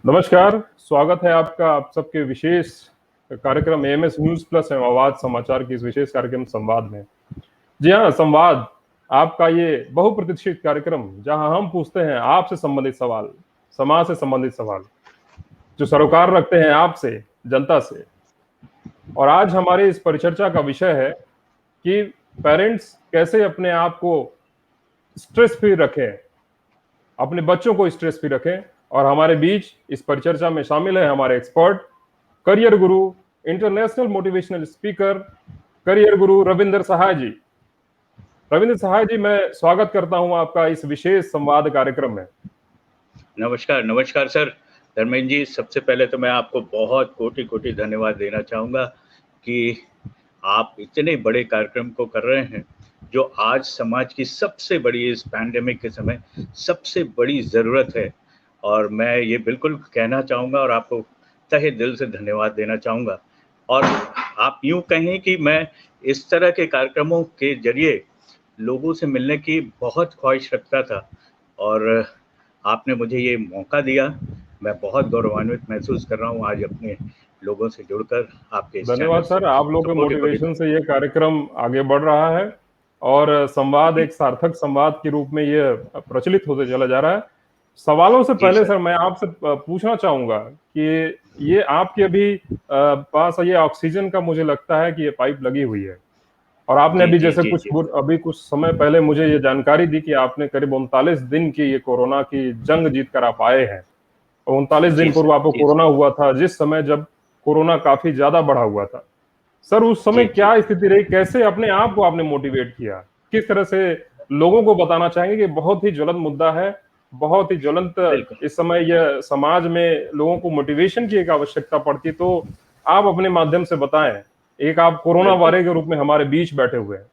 नमस्कार, स्वागत है आपका आप सबके विशेष कार्यक्रम एएमएस न्यूज़ प्लस एवं आवाज समाचार की इस विशेष कार्यक्रम संवाद में। जी हाँ, संवाद आपका ये बहुप्रतीक्षित कार्यक्रम जहां हम पूछते हैं आपसे संबंधित सवाल, समाज से संबंधित सवाल, जो सरोकार रखते हैं आपसे, जनता से। और आज हमारे इस परिचर्चा का विषय है कि पेरेंट्स कैसे अपने आप को स्ट्रेस फ्री रखें, अपने बच्चों को स्ट्रेस फ्री रखें। और हमारे बीच इस परिचर्चा में शामिल है हमारे एक्सपर्ट, करियर गुरु, इंटरनेशनल मोटिवेशनल स्पीकर, करियर गुरु रविंद्र सहाय जी। रविंद्र सहाय जी, मैं स्वागत करता हूं आपका इस विशेष संवाद कार्यक्रम में। नमस्कार, नमस्कार सर। धर्मेंद्र जी, सबसे पहले तो मैं आपको बहुत कोटि-कोटि धन्यवाद देना चाहूँगा कि आप इतने बड़े कार्यक्रम को कर रहे हैं, जो आज समाज की सबसे बड़ी इस पैंडेमिक के समय सबसे बड़ी ज़रूरत है। और मैं ये बिल्कुल कहना चाहूँगा और आपको तहे दिल से धन्यवाद देना चाहूँगा। और आप यूँ कहें कि मैं इस तरह के कार्यक्रमों के ज़रिए लोगों से मिलने की बहुत ख्वाहिश रखता था और आपने मुझे ये मौका दिया। मैं बहुत गौरवान्वित महसूस कर रहा हूँ आज अपने लोगों से जुड़कर आपके इस चैनल धन्यवाद से। सर, आप लोगों तो के कोटि-कोटि मोटिवेशन से ये कार्यक्रम आगे बढ़ रहा है और संवाद एक सार्थक संवाद के रूप में ये प्रचलित होते चला जा रहा है। सवालों से जी पहले सर। सर मैं आपसे पूछना चाहूंगा कि ये आपके अभी पास ये ऑक्सीजन का मुझे लगता है कि ये पाइप लगी हुई है और आपने जी, अभी जी, जैसे जी, जी। अभी कुछ समय पहले मुझे ये जानकारी दी कि आपने करीब 39 दिन की ये कोरोना की जंग जीत कर आप आए हैं। 39 जी दिन सर, पूर्व आपको जी सर। कोरोना हुआ था, जिस समय जब कोरोना काफी ज्यादा बढ़ा हुआ था। सर, उस समय जी, जी, क्या जी। स्थिति रही? कैसे अपने आप को आपने मोटिवेट किया? किस तरह से लोगों को बताना चाहेंगे कि बहुत ही ज्वलंत मुद्दा है, बहुत ही ज्वलंत बिल्कुल, इस समय यह समाज में लोगों को मोटिवेशन की एक आवश्यकता पड़ती, तो आप अपने माध्यम से बताएँ। एक आप कोरोना बिल्कुल। वॉरियर के रूप में हमारे बीच बैठे हुए हैं।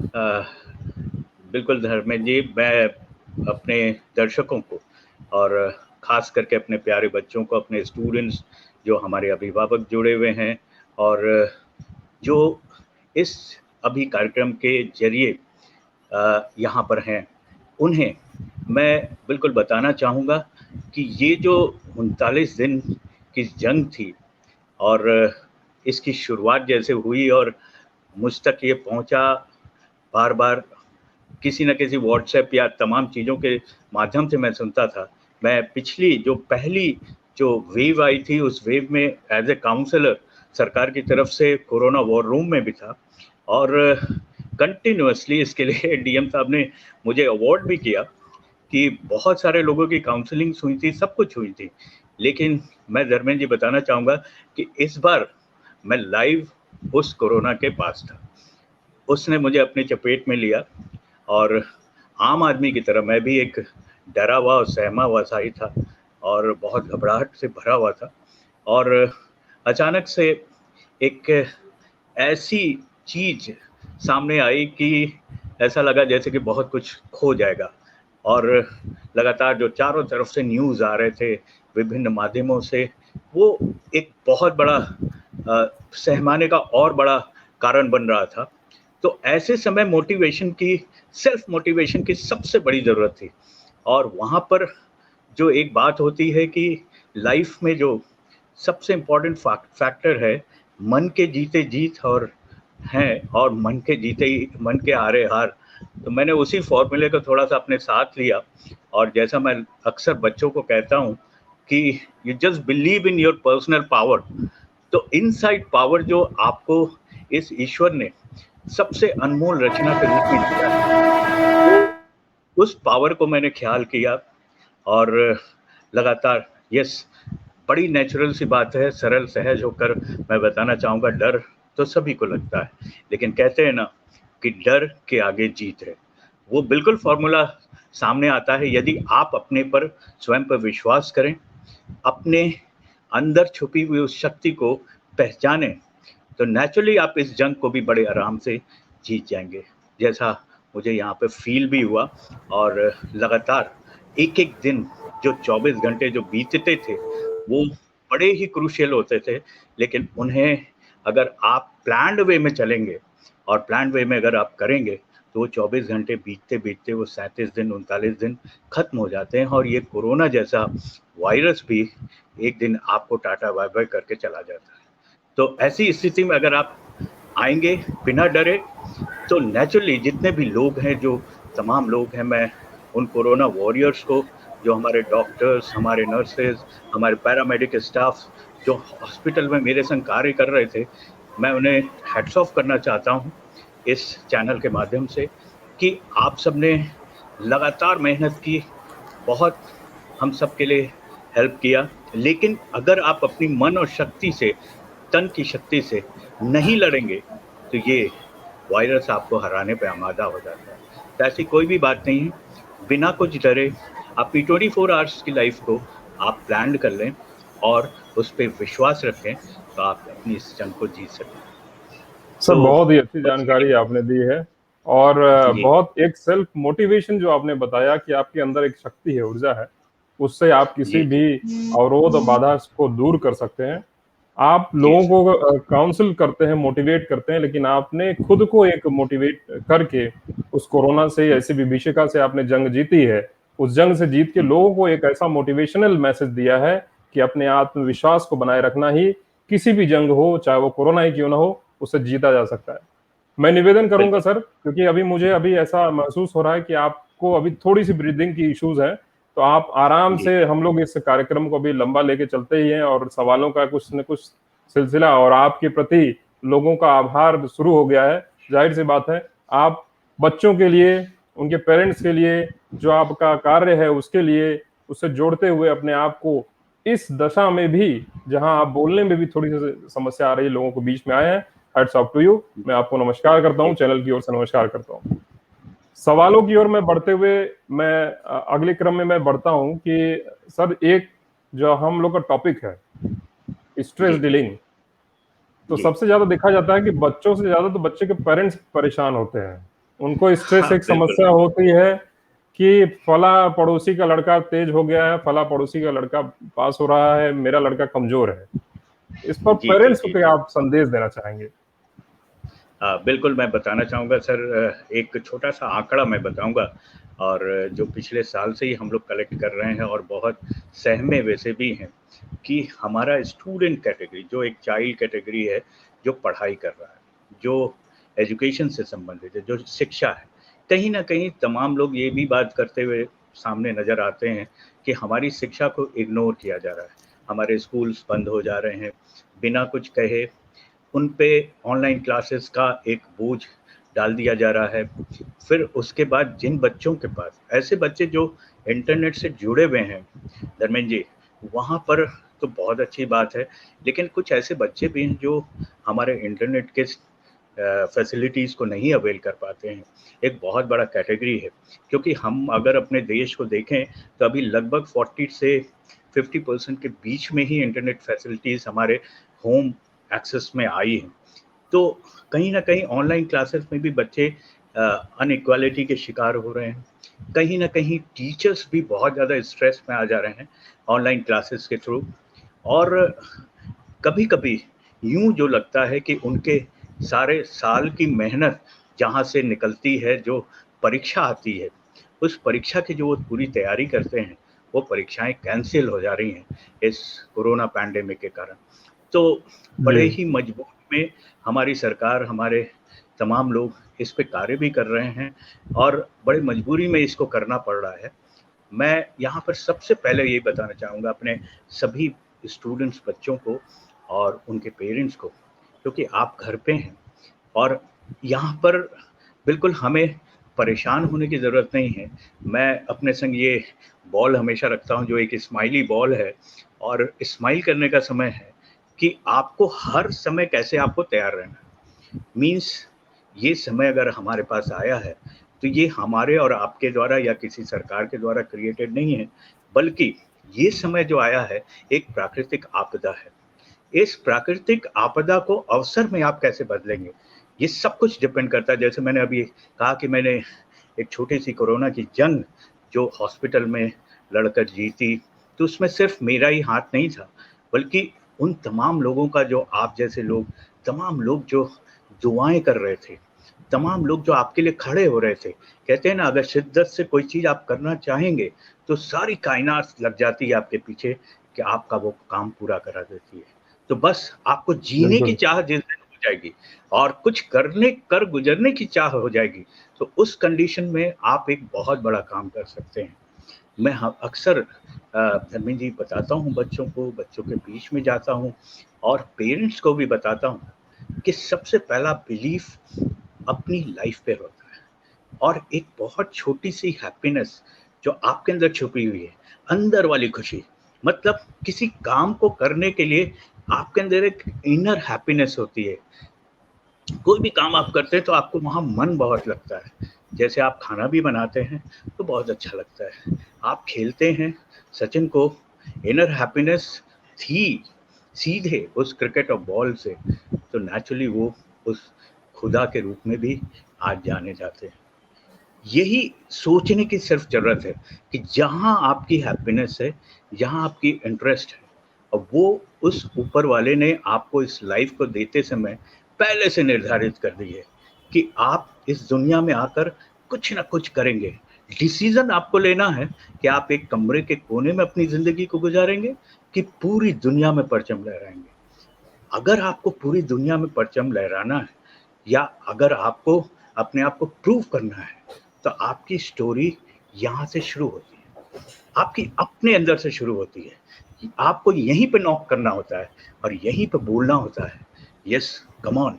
अ, बिल्कुल धर्मेंद्र जी, मैं अपने दर्शकों को और ख़ास करके अपने प्यारे बच्चों को, अपने स्टूडेंट्स जो हमारे अभिभावक जुड़े हुए हैं और जो इस अभी कार्यक्रम के ज़रिए यहाँ पर हैं, उन्हें मैं बिल्कुल बताना चाहूँगा कि ये जो 39 दिन की जंग थी और इसकी शुरुआत जैसे हुई और मुझ तक ये पहुँचा बार-बार किसी न किसी व्हाट्सएप या तमाम चीज़ों के माध्यम से मैं सुनता था। मैं पिछली जो पहली जो वेव आई थी, उस वेव में एज़ ए काउंसलर सरकार की तरफ से कोरोना वॉर रूम में भी था और कंटिन्यूअसली इसके लिए डीएम साहब ने मुझे अवार्ड भी किया कि बहुत सारे लोगों की काउंसलिंग हुई थी, सब कुछ हुई थी। लेकिन मैं धर्मेंद्र जी बताना चाहूँगा कि इस बार मैं लाइव उस कोरोना के पास था। उसने मुझे अपनी चपेट में लिया और आम आदमी की तरह मैं भी एक डरा हुआ और सहमा हुआ सा ही था और बहुत घबराहट से भरा हुआ था और अचानक से एक ऐसी चीज़ सामने आई कि ऐसा लगा जैसे कि बहुत कुछ खो जाएगा और लगातार जो चारों तरफ से न्यूज़ आ रहे थे विभिन्न माध्यमों से, वो एक बहुत बड़ा सहमाने का और बड़ा कारण बन रहा था। तो ऐसे समय मोटिवेशन की, सेल्फ मोटिवेशन की सबसे बड़ी ज़रूरत थी और वहाँ पर जो एक बात होती है कि लाइफ में जो सबसे इम्पोर्टेंट फैक्टर है, मन के जीते जीत और हैं और मन के जीते ही मन के हारे हार। तो मैंने उसी फ़ॉर्मूले को थोड़ा-सा अपने साथ लिया और जैसा मैं अक्सर बच्चों को कहता हूँ कि you just believe in your personal power. तो इनसाइड पावर जो आपको इस ईश्वर ने सबसे अनमोल रचना के रूप में दिया है, वो उस पावर को मैंने ख़्याल किया और लगातार यस, बड़ी नेचुरल सी बात है, सरल सहज होकर मैं बताना चाहूँगा, डर तो सभी को लगता है, लेकिन कहते हैं ना कि डर के आगे जीत है। वो बिल्कुल फ़ॉर्मूला सामने आता है यदि आप अपने पर स्वयं पर विश्वास करें, अपने अंदर छुपी हुई उस शक्ति को पहचानें, तो नेचुरली आप इस जंग को भी बड़े आराम से जीत जाएँगे। जैसा मुझे यहाँ पे फ़ील भी हुआ और लगातार एक-एक दिन जो 24 घंटे जो बीतते थे, वो बड़े ही क्रूशियल होते थे, लेकिन उन्हें अगर आप प्लान्ड वे में चलेंगे और प्लान्ड वे में अगर आप करेंगे, तो वो 24 घंटे बीतते बीतते वो 37 दिन 39 दिन खत्म हो जाते हैं, और ये कोरोना जैसा वायरस भी एक दिन आपको टाटा बाय बाय करके चला जाता है। तो ऐसी स्थिति में अगर आप आएंगे बिना डरे, तो नेचुरली जितने भी लोग हैं, जो तमाम लोग हैं, मैं उन कोरोना वॉरियर्स को, जो हमारे डॉक्टर्स, हमारे नर्सेज, हमारे पैरामेडिक स्टाफ जो हॉस्पिटल में मेरे संग कार्य कर रहे थे, मैं उन्हें हैट्स ऑफ करना चाहता हूँ इस चैनल के माध्यम से कि आप सबने लगातार मेहनत की, बहुत हम सब के लिए हेल्प किया। लेकिन अगर आप अपनी मन और शक्ति से, तन की शक्ति से नहीं लड़ेंगे, तो ये वायरस आपको हराने पे आमादा हो जाता है। तो ऐसी कोई भी बात नहीं है, बिना कुछ डरे अपनी 24 आवर्स की लाइफ को आप प्लान कर लें और उस पर विश्वास रखें, तो आप अपनी इस जंग को जीत सकते हैं। सर तो बहुत ही अच्छी बस जानकारी आपने दी है, और जी बहुत एक सेल्फ मोटिवेशन जो आपने बताया कि आपके अंदर एक शक्ति है, ऊर्जा है, उससे आप किसी जी भी अवरोध और बाधा को दूर कर सकते हैं। आप जी लोगों सर, को काउंसिल करते हैं, मोटिवेट करते हैं, लेकिन आपने खुद को एक मोटिवेट करके उस कोरोना से, ऐसी विभीषिका से आपने जंग जीती है। उस जंग से जीत के लोगों को एक ऐसा मोटिवेशनल मैसेज दिया है कि अपने आत्मविश्वास को बनाए रखना ही, किसी भी जंग हो, चाहे वो कोरोना ही क्यों ना हो, उसे जीता जा सकता है। मैं निवेदन करूंगा बिल्कुल सर, क्योंकि मुझे अभी ऐसा महसूस हो रहा है कि आपको अभी थोड़ी सी ब्रीदिंग की इश्यूज है, तो आप आराम जी से, हम लोग इस कार्यक्रम को अभी लंबा लेके चलते ही हैं, और सवालों का कुछ न कुछ सिलसिला और आपके प्रति लोगों का आभार शुरू हो गया है। जाहिर सी बात है, आप बच्चों के लिए, उनके पेरेंट्स के लिए, जो आपका कार्य है उसके लिए, उससे जोड़ते हुए अपने आप को इस दशा में भी, जहां आप बोलने में भी थोड़ी सी समस्या आ रही है, लोगों को बीच में आए हैं। Hats off to you. मैं आपको नमस्कार करता हूं, जी चैनल की ओर से नमस्कार करता हूं। सवालों की ओर में बढ़ते हुए, मैं अगले क्रम में मैं बढ़ता हूं कि सर, एक जो हम लोग का टॉपिक है, स्ट्रेस जी डीलिंग, तो जी सबसे ज्यादा देखा जाता है कि बच्चों से ज्यादा तो बच्चे के पेरेंट्स परेशान होते हैं। उनको स्ट्रेस हाँ एक बिल्कुल समस्या होती है कि फला पड़ोसी का लड़का तेज हो गया है, फला पड़ोसी का लड़का पास हो रहा है, मेरा लड़का कमजोर है। इस पर जी जी पेरेंट्स को जी क्या जी आप संदेश देना चाहेंगे? बिल्कुल मैं बताना चाहूँगा सर, एक छोटा सा आंकड़ा मैं बताऊँगा, और जो पिछले साल से ही हम लोग कलेक्ट कर रहे हैं और बहुत सहमे वैसे भी हैं, कि हमारा स्टूडेंट कैटेगरी, जो एक चाइल्ड कैटेगरी है, जो पढ़ाई कर रहा है, जो एजुकेशन से संबंधित है, जो शिक्षा है, कहीं ना कहीं तमाम लोग ये भी बात करते हुए सामने नज़र आते हैं कि हमारी शिक्षा को इग्नोर किया जा रहा है, हमारे स्कूल्स बंद हो जा रहे हैं बिना कुछ कहे, उन पे ऑनलाइन क्लासेस का एक बोझ डाल दिया जा रहा है। फिर उसके बाद जिन बच्चों के पास, ऐसे बच्चे जो इंटरनेट से जुड़े हुए हैं धर्मेंद्र जी, वहाँ पर तो बहुत अच्छी बात है, लेकिन कुछ ऐसे बच्चे भी हैं जो हमारे इंटरनेट के फैसिलिटीज़ को नहीं अवेल कर पाते हैं। एक बहुत बड़ा कैटेगरी है, क्योंकि हम अगर अपने देश को देखें, तो अभी लगभग 40 से 50% के बीच में ही इंटरनेट फैसिलिटीज़ हमारे होम एक्सेस में आई हैं। तो कहीं न कहीं ऑनलाइन क्लासेस में भी बच्चे अनइक्वालिटी के शिकार हो रहे हैं। कहीं न कहीं टीचर्स भी बहुत ज़्यादा स्ट्रेस में आ जा रहे हैं ऑनलाइन क्लासेस के थ्रू, और कभी-कभी यूँ जो लगता है कि उनके सारे साल की मेहनत जहाँ से निकलती है, जो परीक्षा आती है, उस परीक्षा की जो वो पूरी तैयारी करते हैं, वो परीक्षाएँ कैंसल हो जा रही हैं इस कोरोना पैंडेमिक के कारण। तो जी। बड़े ही मजबूरी में हमारी सरकार, हमारे तमाम लोग इस पे कार्य भी कर रहे हैं, और बड़े मजबूरी में इसको करना पड़ रहा है। मैं यहाँ पर सबसे पहले ये बताना चाहूँगा अपने सभी स्टूडेंट्स बच्चों को और उनके पेरेंट्स को, क्योंकि आप घर पे हैं, और यहाँ पर बिल्कुल हमें परेशान होने की ज़रूरत नहीं है। मैं अपने संग ये बॉल हमेशा रखता हूँ, जो एक स्माइली बॉल है, और स्माइल करने का समय है कि आपको हर समय कैसे आपको तैयार रहना है। मीन्स ये समय अगर हमारे पास आया है, तो ये हमारे और आपके द्वारा या किसी सरकार के द्वारा क्रिएटेड नहीं है, बल्कि ये समय जो आया है, एक प्राकृतिक आपदा है। इस प्राकृतिक आपदा को अवसर में आप कैसे बदलेंगे, ये सब कुछ डिपेंड करता है। जैसे मैंने अभी कहा कि मैंने एक छोटी-सी कोरोना की जंग जो हॉस्पिटल में लड़कर जीती, तो उसमें सिर्फ मेरा ही हाथ नहीं था, बल्कि उन तमाम लोगों का, जो आप जैसे लोग, तमाम लोग जो दुआएँ कर रहे थे, तमाम लोग जो आपके लिए खड़े हो रहे थे। कहते हैं ना, अगर शिद्दत से कोई चीज़ आप करना चाहेंगे तो सारी कायनात लग जाती है आपके पीछे कि आपका वो काम पूरा करा देती है। तो बस आपको जीने की बिल्कुल। चाह जिस दिन हो जाएगी और कुछ कर गुजरने की चाह हो जाएगी, तो उस कंडीशन में आप एक बहुत बड़ा काम कर सकते हैं। मैं अक्सर धर्मेंद्र जी बताता हूँ बच्चों को, बच्चों के बीच में जाता हूँ और पेरेंट्स को भी बताता हूँ कि सबसे पहला बिलीफ अपनी लाइफ पे होता है और एक बहुत छोटी सी हैप्पीनेस जो आपके अंदर छुपी हुई है, अंदर वाली खुशी। मतलब किसी काम को करने के लिए आपके अंदर एक इनर हैप्पीनेस होती है। कोई भी काम आप करते हैं तो आपको वहाँ मन बहुत लगता है। जैसे आप खाना भी बनाते हैं तो बहुत अच्छा लगता है। आप खेलते हैं, सचिन को इनर हैप्पीनेस थी सीधे उस क्रिकेट और बॉल से, तो नेचुरली वो उस खुदा के रूप में भी आज जाने जाते हैं। यही सोचने की सिर्फ ज़रूरत है कि जहाँ आपकी हैप्पीनेस है, जहाँ आपकी इंटरेस्ट है, और वो उस ऊपर वाले ने आपको इस लाइफ को देते समय पहले से निर्धारित कर दी है कि आप इस दुनिया में आकर कुछ ना कुछ करेंगे। डिसीजन आपको लेना है कि आप एक कमरे के कोने में अपनी ज़िंदगी को गुजारेंगे कि पूरी दुनिया में परचम लहराएंगे। अगर आपको पूरी दुनिया में परचम लहराना है या अगर आपको अपने आप को प्रूव करना है, तो आपकी स्टोरी यहाँ से शुरू होती है, आपकी अपने अंदर से शुरू होती है। आपको यहीं पे नॉक करना होता है और यहीं पे बोलना होता है, yes come on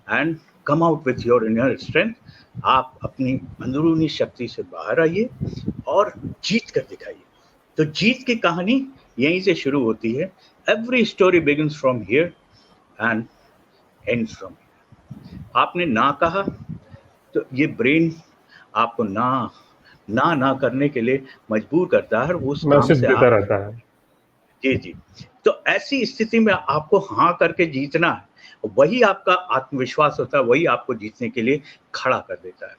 and come out with your inner strength. आप अपनी अंदरूनी शक्ति से बाहर आइए और जीत कर दिखाइए। तो जीत की कहानी यहीं से शुरू होती है। Every story begins from here and ends from here. आपने ना कहा तो ये ब्रेन आपको ना करने के लिए मजबूर करता है और वो उस काम मैसेज से देता आप रहता है। जी, जी। तो ऐसी स्थिति में आपको हाँ करके जीतना है, वही आपका आत्मविश्वास होता है, वही आपको जीतने के लिए खड़ा कर देता है।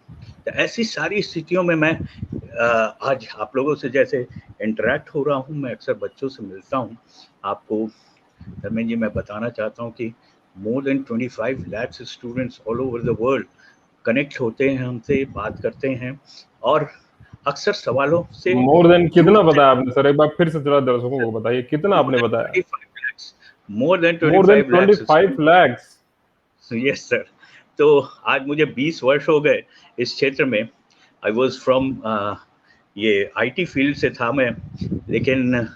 तो ऐसी सारी स्थितियों में मैं आज आप लोगों से जैसे इंटरैक्ट हो रहा हूँ, मैं अक्सर बच्चों से मिलता हूँ। आपको धर्मेंद्र जी मैं बताना चाहता हूँ कि more than 25 lakh students all over the world connect होते हैं हमसे, बात करते हैं और अक्सर सवालों से मोर देन कितना जुड़ते बताया हैं। आपने सर? एक बार फिर से जरा दर्शकों को बताइए, कितना मोर आपने देन बताया? 25 lakhs, more than more than 25 lakhs 25 lakhs। Yes sir. तो आज मुझे 20 वर्ष हो गए इस क्षेत्र में। आई वाज फ्रॉम ये आईटी फील्ड से था मैं, लेकिन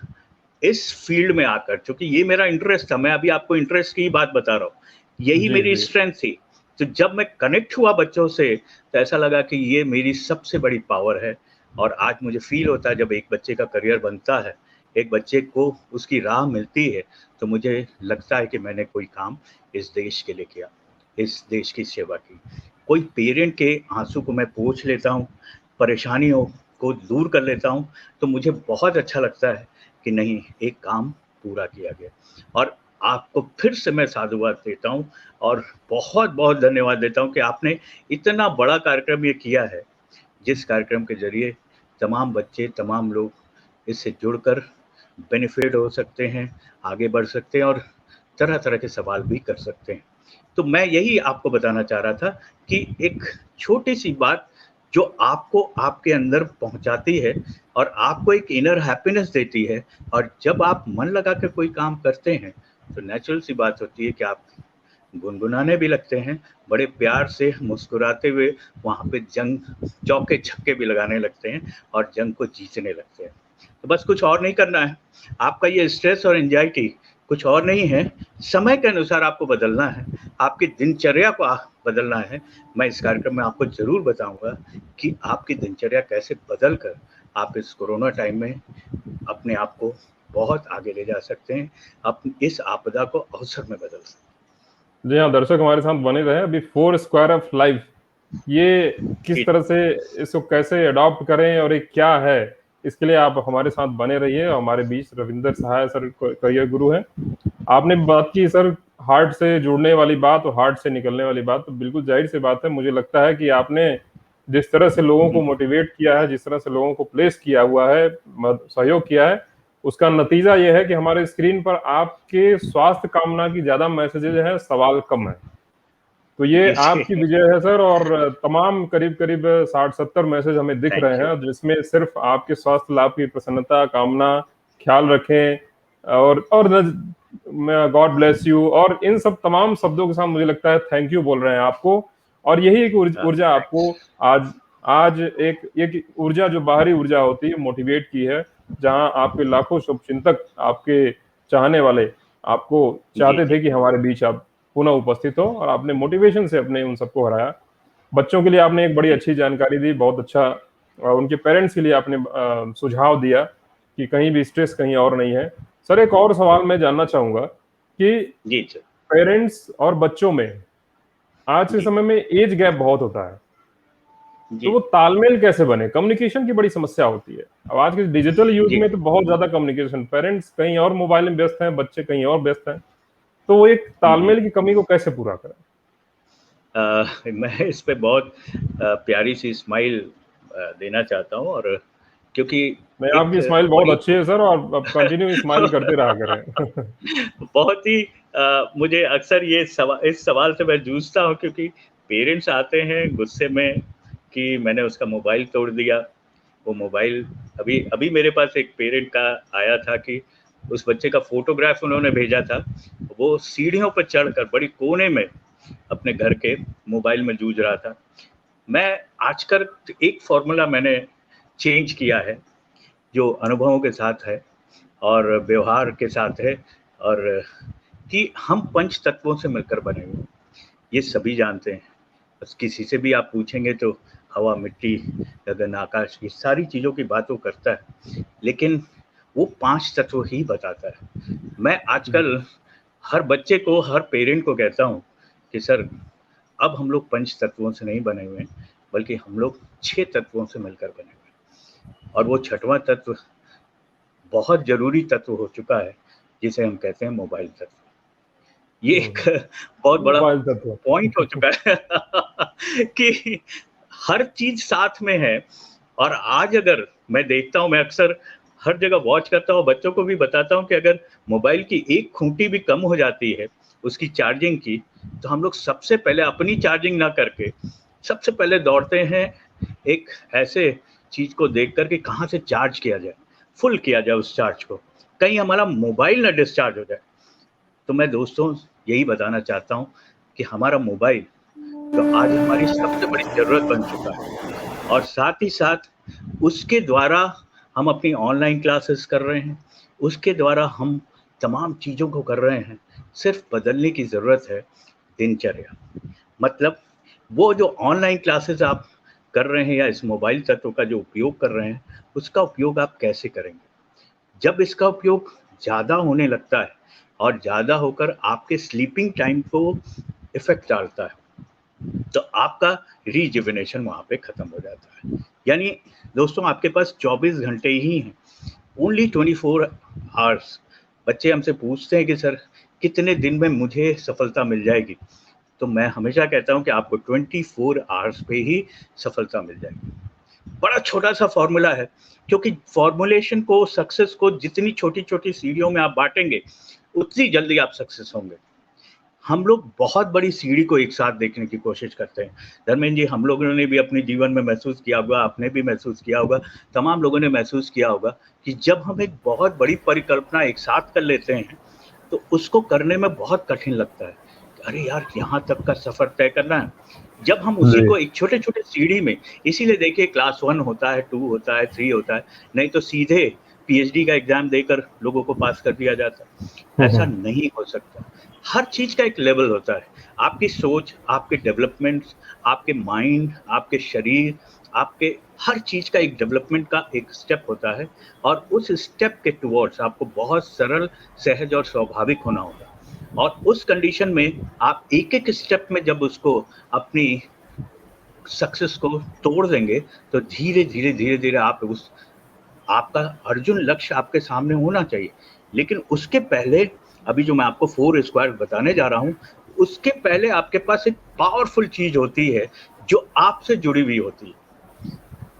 इस फील्ड में आकर, चूंकि ये मेरा इंटरेस्ट था, मैं अभी आपको इंटरेस्ट की ही बात बता रहा हूँ, यही जी मेरी जी। स्ट्रेंथ थी। तो जब मैं कनेक्ट हुआ बच्चों से तो ऐसा लगा कि ये मेरी सबसे बड़ी पावर है। और आज मुझे फील होता है जब एक बच्चे का करियर बनता है, एक बच्चे को उसकी राह मिलती है, तो मुझे लगता है कि मैंने कोई काम इस देश के लिए किया, इस देश की सेवा की। कोई पेरेंट के आंसू को मैं पोंछ लेता हूँ, परेशानियों को दूर कर लेता हूँ, तो मुझे बहुत अच्छा लगता है कि नहीं, एक काम पूरा किया गया। और आपको फिर से मैं साधुवाद देता हूँ और बहुत बहुत धन्यवाद देता हूँ कि आपने इतना बड़ा कार्यक्रम ये किया है, जिस कार्यक्रम के जरिए तमाम बच्चे, तमाम लोग इससे जुड़कर बेनिफिट हो सकते हैं, आगे बढ़ सकते हैं और तरह तरह के सवाल भी कर सकते हैं। तो मैं यही आपको बताना चाह रहा था कि एक छोटी सी बात जो आपको आपके अंदर पहुंचाती है और आपको एक इनर हैप्पीनेस देती है, और जब आप मन लगा के कोई काम करते हैं तो नेचुरल सी बात होती है कि आप गुनगुनाने भी लगते हैं, बड़े प्यार से मुस्कुराते हुए वहाँ पे जंग चौके छक्के भी लगाने लगते हैं और जंग को जीतने लगते हैं। तो बस कुछ और नहीं करना है, आपका ये स्ट्रेस और एंजाइटी कुछ और नहीं है, समय के अनुसार आपको बदलना है, आपकी दिनचर्या को बदलना है। मैं इस कार्यक्रम में आपको ज़रूर बताऊंगा कि आपकी दिनचर्या कैसे बदल कर आप इस कोरोना टाइम में अपने आप को बहुत आगे ले जा सकते हैं, अपनी इस आपदा को अवसर में बदल सकते हैं। जी हाँ, दर्शक हमारे साथ बने रहे। अभी 4 स्क्वायर ऑफ लाइफ, ये किस जी, तरह से, इसको कैसे अडॉप्ट करें और ये क्या है, इसके लिए आप हमारे साथ बने रहिए। हमारे बीच रविंदर सहाय सर करियर गुरु हैं। आपने बात की सर हार्ट से जुड़ने वाली बात और हार्ट से निकलने वाली बात, तो बिल्कुल जाहिर सी बात है, मुझे लगता है कि आपने जिस तरह से लोगों को मोटिवेट किया है, जिस तरह से लोगों को प्लेस किया हुआ है, सहयोग किया है, उसका नतीजा यह है कि हमारे स्क्रीन पर आपके स्वास्थ्य कामना की ज्यादा मैसेजेज हैं, सवाल कम है। तो ये जी, आपकी जी। विजय है सर। और तमाम करीब-करीब 60-70 मैसेज हमें दिख थैंक रहे यू। हैं, जिसमें सिर्फ़ आपके स्वास्थ्य लाभ की प्रसन्नता, कामना, ख्याल रखें और गॉड ब्लेस यू और इन सब तमाम शब्दों के साथ मुझे लगता है थैंक यू बोल रहे हैं आपको। और यही एक ऊर्जा आपको थैंक्स। आज आज एक ऊर्जा जो बाहरी ऊर्जा होती है मोटिवेट की है, जहाँ आपके लाखों शुभचिंतक, आपके चाहने वाले आपको जी, चाहते जी। थे कि हमारे बीच आप पुनः उपस्थित हो और आपने मोटिवेशन से अपने उन सबको हराया। बच्चों के लिए आपने एक बड़ी जी। अच्छी जानकारी दी, बहुत अच्छा उनके पेरेंट्स के लिए आपने सुझाव दिया कि कहीं भी स्ट्रेस कहीं और नहीं है। सर एक और सवाल मैं जानना चाहूँगा कि जी, सर। पेरेंट्स और बच्चों में आज के जी, समय में ऐज गैप बहुत होता है। तो जी, वो तालमेल कैसे बने? कम्युनिकेशन की बड़ी समस्या होती है। अब आज के डिजिटल युग जी। में तो बहुत ज़्यादा कम्युनिकेशन, पेरेंट्स कहीं और मोबाइल में व्यस्त हैं, बच्चे कहीं और व्यस्त हैं। तो वो एक हुँ, हुँ। तालमेल की कमी को कैसे पूरा करें? मैं इस पे बहुत प्यारी सी स्माइल देना चाहता हूँ और क्योंकि नहीं, एक आपकी स्माइल बहुत बड़ी अच्छी है सर और अब कंटिन्यू स्माइल करते रहा करें। बहुत ही मुझे अक्सर इस सवाल से मैं जूझता हूँ क्योंकि पेरेंट्स आते हैं गुस्से में कि मैंने उसका मोबाइल तोड़ दिया। वो मोबाइल अभी अभी मेरे पास एक पेरेंट का आया था कि उस बच्चे का फ़ोटोग्राफ उन्होंने भेजा था। वो सीढ़ियों पर चढ़कर बड़ी कोने में अपने घर के मोबाइल में जूझ रहा था। मैं आजकल एक फ़ॉर्मूला मैंने चेंज किया है, जो अनुभवों के साथ है और व्यवहार के साथ है और कि हम पंच तत्वों से मिलकर बने हुए हैं। ये सभी जानते हैं। बस किसी से भी आप पूछेंगे तो हवा, मिट्टी, गगन, आकाश ये सारी चीज़ों की बात वो करता है। लेकिन वो 5 तत्व ही बताता है। मैं आजकल हर बच्चे को, हर पेरेंट को कहता हूँ कि सर अब हम लोग पंच तत्वों से नहीं बने हुए हैं, बल्कि हम लोग 6 तत्वों से मिलकर बने हुए हैं। और वो छठवां तत्व बहुत ज़रूरी तत्व हो चुका है, जिसे हम कहते हैं मोबाइल तत्व। ये हुँ, एक हुँ। बहुत बड़ा मोबाइल तत्व। पॉइंट हो चुका है कि हर चीज़ साथ में है और आज अगर मैं देखता हूँ, मैं अक्सर हर जगह वॉच करता हूँ, बच्चों को भी बताता हूँ कि अगर मोबाइल की एक खूंटी भी कम हो जाती है, उसकी चार्जिंग की, तो हम लोग सबसे पहले अपनी चार्जिंग ना करके, सबसे पहले दौड़ते हैं एक ऐसे चीज़ को देख कर के कहाँ से चार्ज किया जाए, फुल किया जाए उस चार्ज को, कहीं हमारा मोबाइल ना डिस्चार्ज हो जाए। तो मैं दोस्तों यही बताना चाहता हूँ कि हमारा मोबाइल तो आज हमारी सबसे बड़ी ज़रूरत बन चुका है और साथ ही साथ उसके द्वारा हम अपनी ऑनलाइन क्लासेस कर रहे हैं, उसके द्वारा हम तमाम चीज़ों को कर रहे हैं। सिर्फ़ बदलने की ज़रूरत है दिनचर्या। मतलब वो जो ऑनलाइन क्लासेस आप कर रहे हैं या इस मोबाइल तत्व का जो उपयोग कर रहे हैं, उसका उपयोग आप कैसे करेंगे? जब इसका उपयोग ज़्यादा होने लगता है और ज़्यादा होकर आपके स्लीपिंग टाइम को इफ़ेक्ट डालता है, तो आपका रिजुवेनेशन वहाँ पे खत्म हो जाता है। यानी दोस्तों आपके पास 24 घंटे ही हैं, ओनली 24 आवर्स। बच्चे हमसे पूछते हैं कि सर कितने दिन में मुझे सफलता मिल जाएगी? तो मैं हमेशा कहता हूँ कि आपको 24 आवर्स पे ही सफलता मिल जाएगी। बड़ा छोटा-सा फ़ॉर्मूला है, क्योंकि फ़ॉर्मुलेशन को, सक्सेस को जितनी छोटी-छोटी सीढ़ियों में आप बाँटेंगे, उतनी जल्दी आप सक्सेस होंगे। हम लोग बहुत बड़ी सीढ़ी को एक साथ देखने की कोशिश करते हैं। धर्मेंद्र जी, हम लोगों ने भी अपने जीवन में महसूस किया होगा, आपने भी महसूस किया होगा, तमाम लोगों ने महसूस किया होगा कि जब हम एक बहुत बड़ी परिकल्पना एक साथ कर लेते हैं, तो उसको करने में बहुत कठिन लगता है। अरे यार! यहाँ तक का सफ़र तय करना है। जब हम उसी जी। को एक छोटे-छोटे सीढ़ी में, इसीलिए देखिए क्लास 1 होता है, 2 होता है, 3 होता है, नहीं तो सीधे पीएचडी का एग्ज़ाम देकर लोगों को पास कर दिया जाता है। हुँ, ऐसा हुँ। नहीं हो सकता। हर चीज़ का एक लेवल होता है। आपकी सोच, आपके डेवलपमेंट्स, आपके माइंड, आपके शरीर, आपके हर चीज़ का एक डेवलपमेंट का एक स्टेप होता है और उस स्टेप के टुवर्ड्स आपको बहुत सरल, सहज और स्वाभाविक होना होगा। और उस कंडीशन में आप एक-एक स्टेप में जब उसको अपनी सक्सेस को तोड़ देंगे, तो धीरे-धीरे, धीरे-धीरे आप उस आपका अर्जुन लक्ष्य आपके सामने होना चाहिए। लेकिन उसके पहले अभी जो मैं आपको 4 स्क्वायर बताने जा रहा हूँ, उसके पहले आपके पास एक पावरफुल चीज़ होती है, जो आपसे जुड़ी हुई होती है।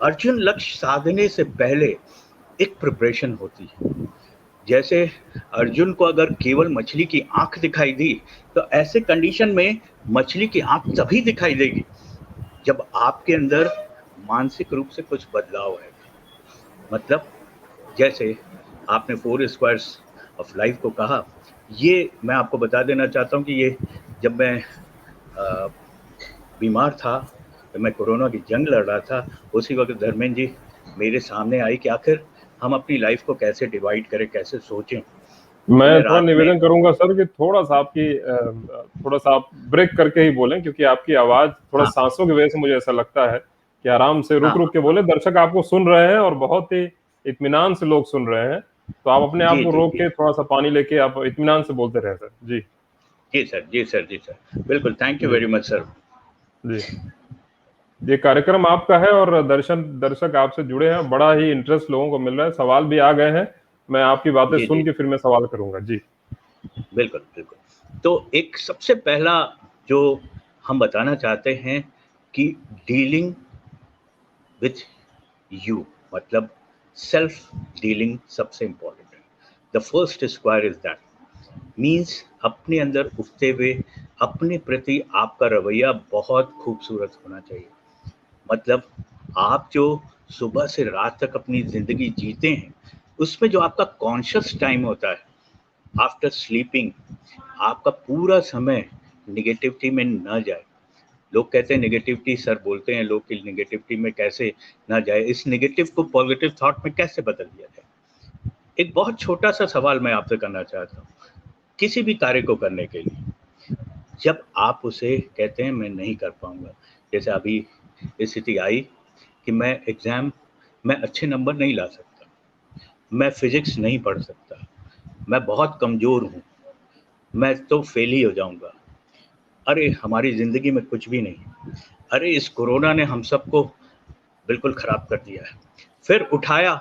अर्जुन लक्ष्य साधने से पहले एक प्रिपरेशन होती है। जैसे अर्जुन को अगर केवल मछली की आँख दिखाई दी, तो ऐसे कंडीशन में मछली की आंख तभी दिखाई देगी जब आपके अंदर मानसिक रूप से कुछ बदलाव आएगा। मतलब जैसे आपने 4 स्क्वायर्स ऑफ लाइफ को कहा, ये मैं आपको बता देना चाहता हूँ कि ये जब मैं बीमार था, जब मैं कोरोना की जंग लड़ रहा था, उसी वक़्त धर्मेंद्र जी मेरे सामने आई कि आखिर हम अपनी लाइफ को कैसे डिवाइड करें, कैसे सोचें। तो मैं मैं थोड़ा रात में निवेदन करूंगा सर कि थोड़ा सा आप ब्रेक करके ही बोलें, क्योंकि आपकी आवाज थोड़ा हाँ, सांसों की वजह से मुझे ऐसा लगता है कि आराम से रुक हाँ, रुक के बोले। दर्शक आपको सुन रहे हैं और बहुत ही इत्मीनान से लोग सुन रहे हैं, तो आप अपने आप जी, को जी, रोक जी। के थोड़ा सा पानी लेके आप इत्मीनान से बोलते रहे सर। जी। जी सर, जी सर, जी सर। बिल्कुल, थैंक यू जी। Very much sir. जी। ये कार्यक्रम आपका है और दर्शक आपसे जुड़े हैं, बड़ा ही इंटरेस्ट लोगों को मिल रहा है, सवाल भी आ गए हैं। मैं आपकी बातें जी, सुन जी, के फिर मैं सवाल करूंगा। जी। बिल्कुल, बिल्कुल। तो एक सबसे पहला जो हम बताना चाहते हैं कि डीलिंग विथ यू, मतलब सेल्फ डीलिंग सबसे इम्पोर्टेंट है। The first square is that, means अपने अंदर उठते हुए अपने प्रति आपका रवैया बहुत खूबसूरत होना चाहिए। मतलब आप जो सुबह से रात तक अपनी ज़िंदगी जीते हैं, उसमें जो आपका कॉन्शियस टाइम होता है आफ्टर स्लीपिंग, आपका पूरा समय नेगेटिविटी में न जाए। लोग कहते हैं नेगेटिविटी, सर बोलते हैं लोग कि नेगेटिविटी में कैसे ना जाए, इस नेगेटिव को पॉजिटिव थॉट में कैसे बदल दिया जाए। एक बहुत छोटा सा सवाल मैं आपसे करना चाहता हूँ। किसी भी कार्य को करने के लिए जब आप उसे कहते हैं मैं नहीं कर पाऊंगा, जैसे अभी स्थिति आई कि मैं एग्ज़ाम में अच्छे नंबर नहीं ला सकता, मैं फिज़िक्स नहीं पढ़ सकता, मैं बहुत कमज़ोर हूँ, मैं तो फ़ेल ही हो जाऊँगा। अरे! हमारी ज़िंदगी में कुछ भी नहीं। अरे! इस कोरोना ने हम सबको बिल्कुल ख़राब कर दिया है। फिर उठाया,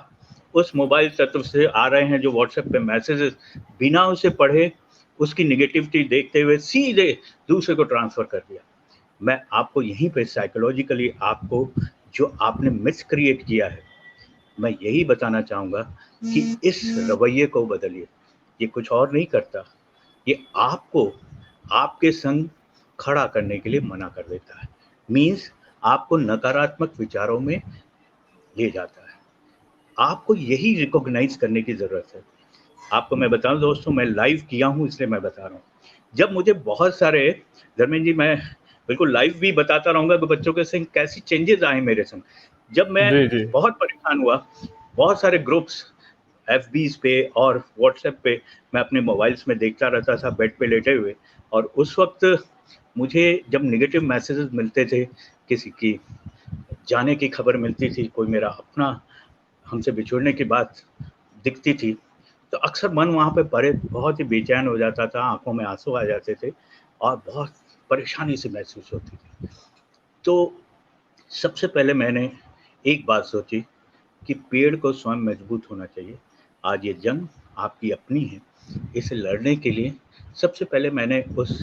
उस मोबाइल तत्व से आ रहे हैं जो व्हाट्सएप पे मैसेजेस, बिना उसे पढ़े, उसकी नेगेटिविटी देखते हुए सीधे दूसरे को ट्रांसफ़र कर दिया। मैं आपको यहीं पे साइकोलॉजिकली आपको जो आपने मिथ क्रिएट किया है, मैं यही बताना चाहूँगा कि इस रवैये को बदलिए। ये कुछ और नहीं करता, ये आपको आपके संग खड़ा करने के लिए मना कर देता है। मीन्स आपको नकारात्मक विचारों में ले जाता है। आपको यही रिकॉग्नाइज़ करने की ज़रूरत है। आपको मैं बताऊँ दोस्तों, मैं लाइव किया हूँ इसलिए मैं बता रहा हूँ। जब मुझे बहुत सारे, धर्मेंद्र जी मैं बिल्कुल लाइव भी बताता रहूँगा कि बच्चों के संग कैसी चेंजेज़ आए मेरे संग। जब मैं जी। जी। बहुत परेशान हुआ, बहुत सारे ग्रुप्स एफबीज़ पे और व्हाट्सएप पे मैं अपने मोबाइल्स में देखता रहता था बेड पे लेटे हुए, और उस वक़्त मुझे जब नेगेटिव मैसेजेस मिलते थे, किसी की जाने की खबर मिलती थी, कोई मेरा अपना हमसे बिछुड़ने की बात दिखती थी, तो अक्सर मन वहाँ पे बड़े बहुत ही बेचैन हो जाता था, आँखों में आँसू आ जाते थे और बहुत परेशानी सी महसूस होती थी। तो सबसे पहले मैंने एक बात सोची कि पेड़ को स्वयं मजबूत होना चाहिए। आज ये जंग आपकी अपनी है, इसे लड़ने के लिए सबसे पहले मैंने उस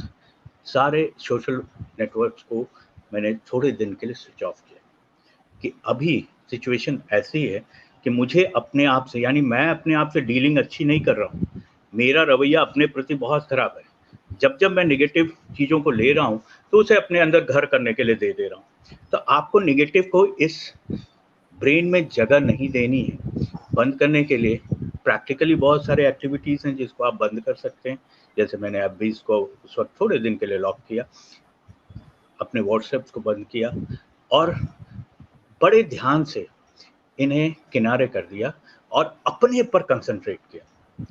सारे सोशल नेटवर्क्स को मैंने थोड़े दिन के लिए स्विच ऑफ किया कि अभी सिचुएशन ऐसी है कि मुझे अपने आप से, यानी मैं अपने आप से डीलिंग अच्छी नहीं कर रहा हूँ। मेरा रवैया अपने प्रति बहुत खराब है। जब मैं नेगेटिव चीज़ों को ले रहा हूँ, तो उसे अपने अंदर घर करने के लिए दे दे रहा हूँ। तो आपको नेगेटिव को इस ब्रेन में जगह नहीं देनी है। बंद करने के लिए प्रैक्टिकली बहुत सारे एक्टिविटीज़ हैं जिसको आप बंद कर सकते हैं। जैसे मैंने एफबीज़ को उस वक़्त थोड़े दिन के लिए लॉक किया, अपने व्हाट्सएप को बंद किया और बड़े ध्यान से इन्हें किनारे कर दिया और अपने पर कंसंट्रेट किया।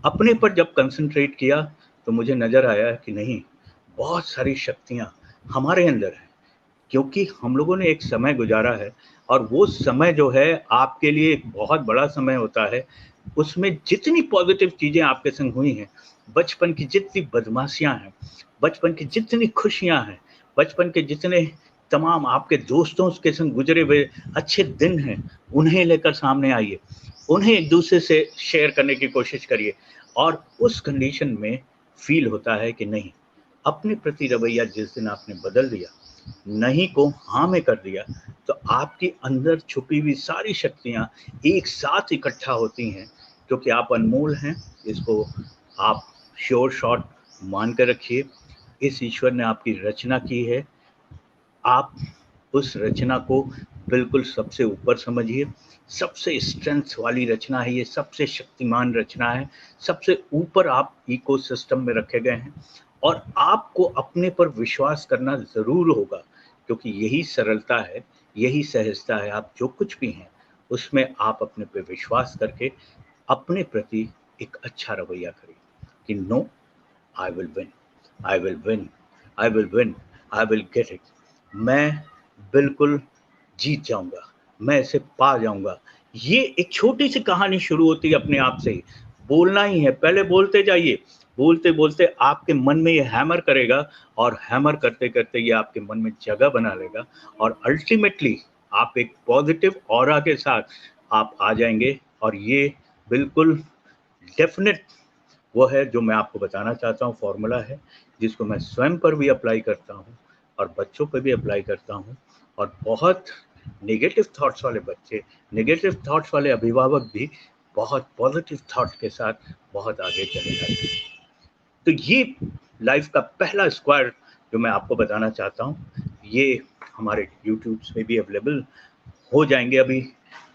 अपने पर जब कंसंट्रेट किया तो मुझे नज़र आया कि नहीं, बहुत सारी शक्तियाँ हमारे अंदर हैं, क्योंकि हम लोगों ने एक समय गुजारा है और वो समय जो है आपके लिए एक बहुत बड़ा समय होता है। उसमें जितनी पॉजिटिव चीज़ें आपके संग हुई हैं, बचपन की जितनी बदमाशियाँ हैं, बचपन की जितनी खुशियाँ हैं, बचपन के जितने तमाम आपके दोस्तों के संग गुजरे हुए अच्छे दिन हैं, उन्हें लेकर सामने आइए, उन्हें एक दूसरे से शेयर करने की कोशिश करिए और उस कंडीशन में फील होता है कि नहीं, अपने प्रति रवैया जिस दिन आपने बदल दिया, नहीं को हाँ में कर दिया, तो आपके अंदर छुपी हुई सारी शक्तियाँ एक साथ इकट्ठा होती हैं, क्योंकि आप अनमोल हैं। इसको आप श्योर शॉट मान कर रखिए। इस ईश्वर ने आपकी रचना की है, आप उस रचना को बिल्कुल सबसे ऊपर समझिए। सबसे स्ट्रेंथ वाली रचना है ये, सबसे शक्तिमान रचना है, सबसे ऊपर आप इकोसिस्टम में रखे गए हैं और आपको अपने पर विश्वास करना ज़रूर होगा, क्योंकि यही सरलता है, यही सहजता है। आप जो कुछ भी हैं उसमें आप अपने पे विश्वास करके अपने प्रति एक अच्छा रवैया करिए कि no, I will win, I will win, I will win, I will get it. मैं बिल्कुल जीत जाऊंगा, मैं इसे पा जाऊंगा। ये एक छोटी सी कहानी शुरू होती है अपने आप से ही, बोलना ही है, पहले बोलते जाइए, बोलते बोलते आपके मन में ये हैमर करेगा और हैमर करते करते ये आपके मन में जगह बना लेगा और अल्टीमेटली आप एक पॉजिटिव ऑरा के साथ आप आ जाएंगे। और ये बिल्कुल डेफिनेट वो है जो मैं आपको बताना चाहता हूँ, फॉर्मूला है जिसको मैं स्वयं पर भी अप्लाई करता हूँ और बच्चों पर भी अप्लाई करता हूँ। और बहुत नेगेटिव थॉट्स वाले बच्चे, नेगेटिव थॉट्स वाले अभिभावक भी बहुत पॉजिटिव थॉट के साथ बहुत आगे चले जाते हैं। तो ये लाइफ का पहला स्क्वायर जो मैं आपको बताना चाहता हूँ, ये हमारे यूट्यूब में भी अवेलेबल हो जाएंगे अभी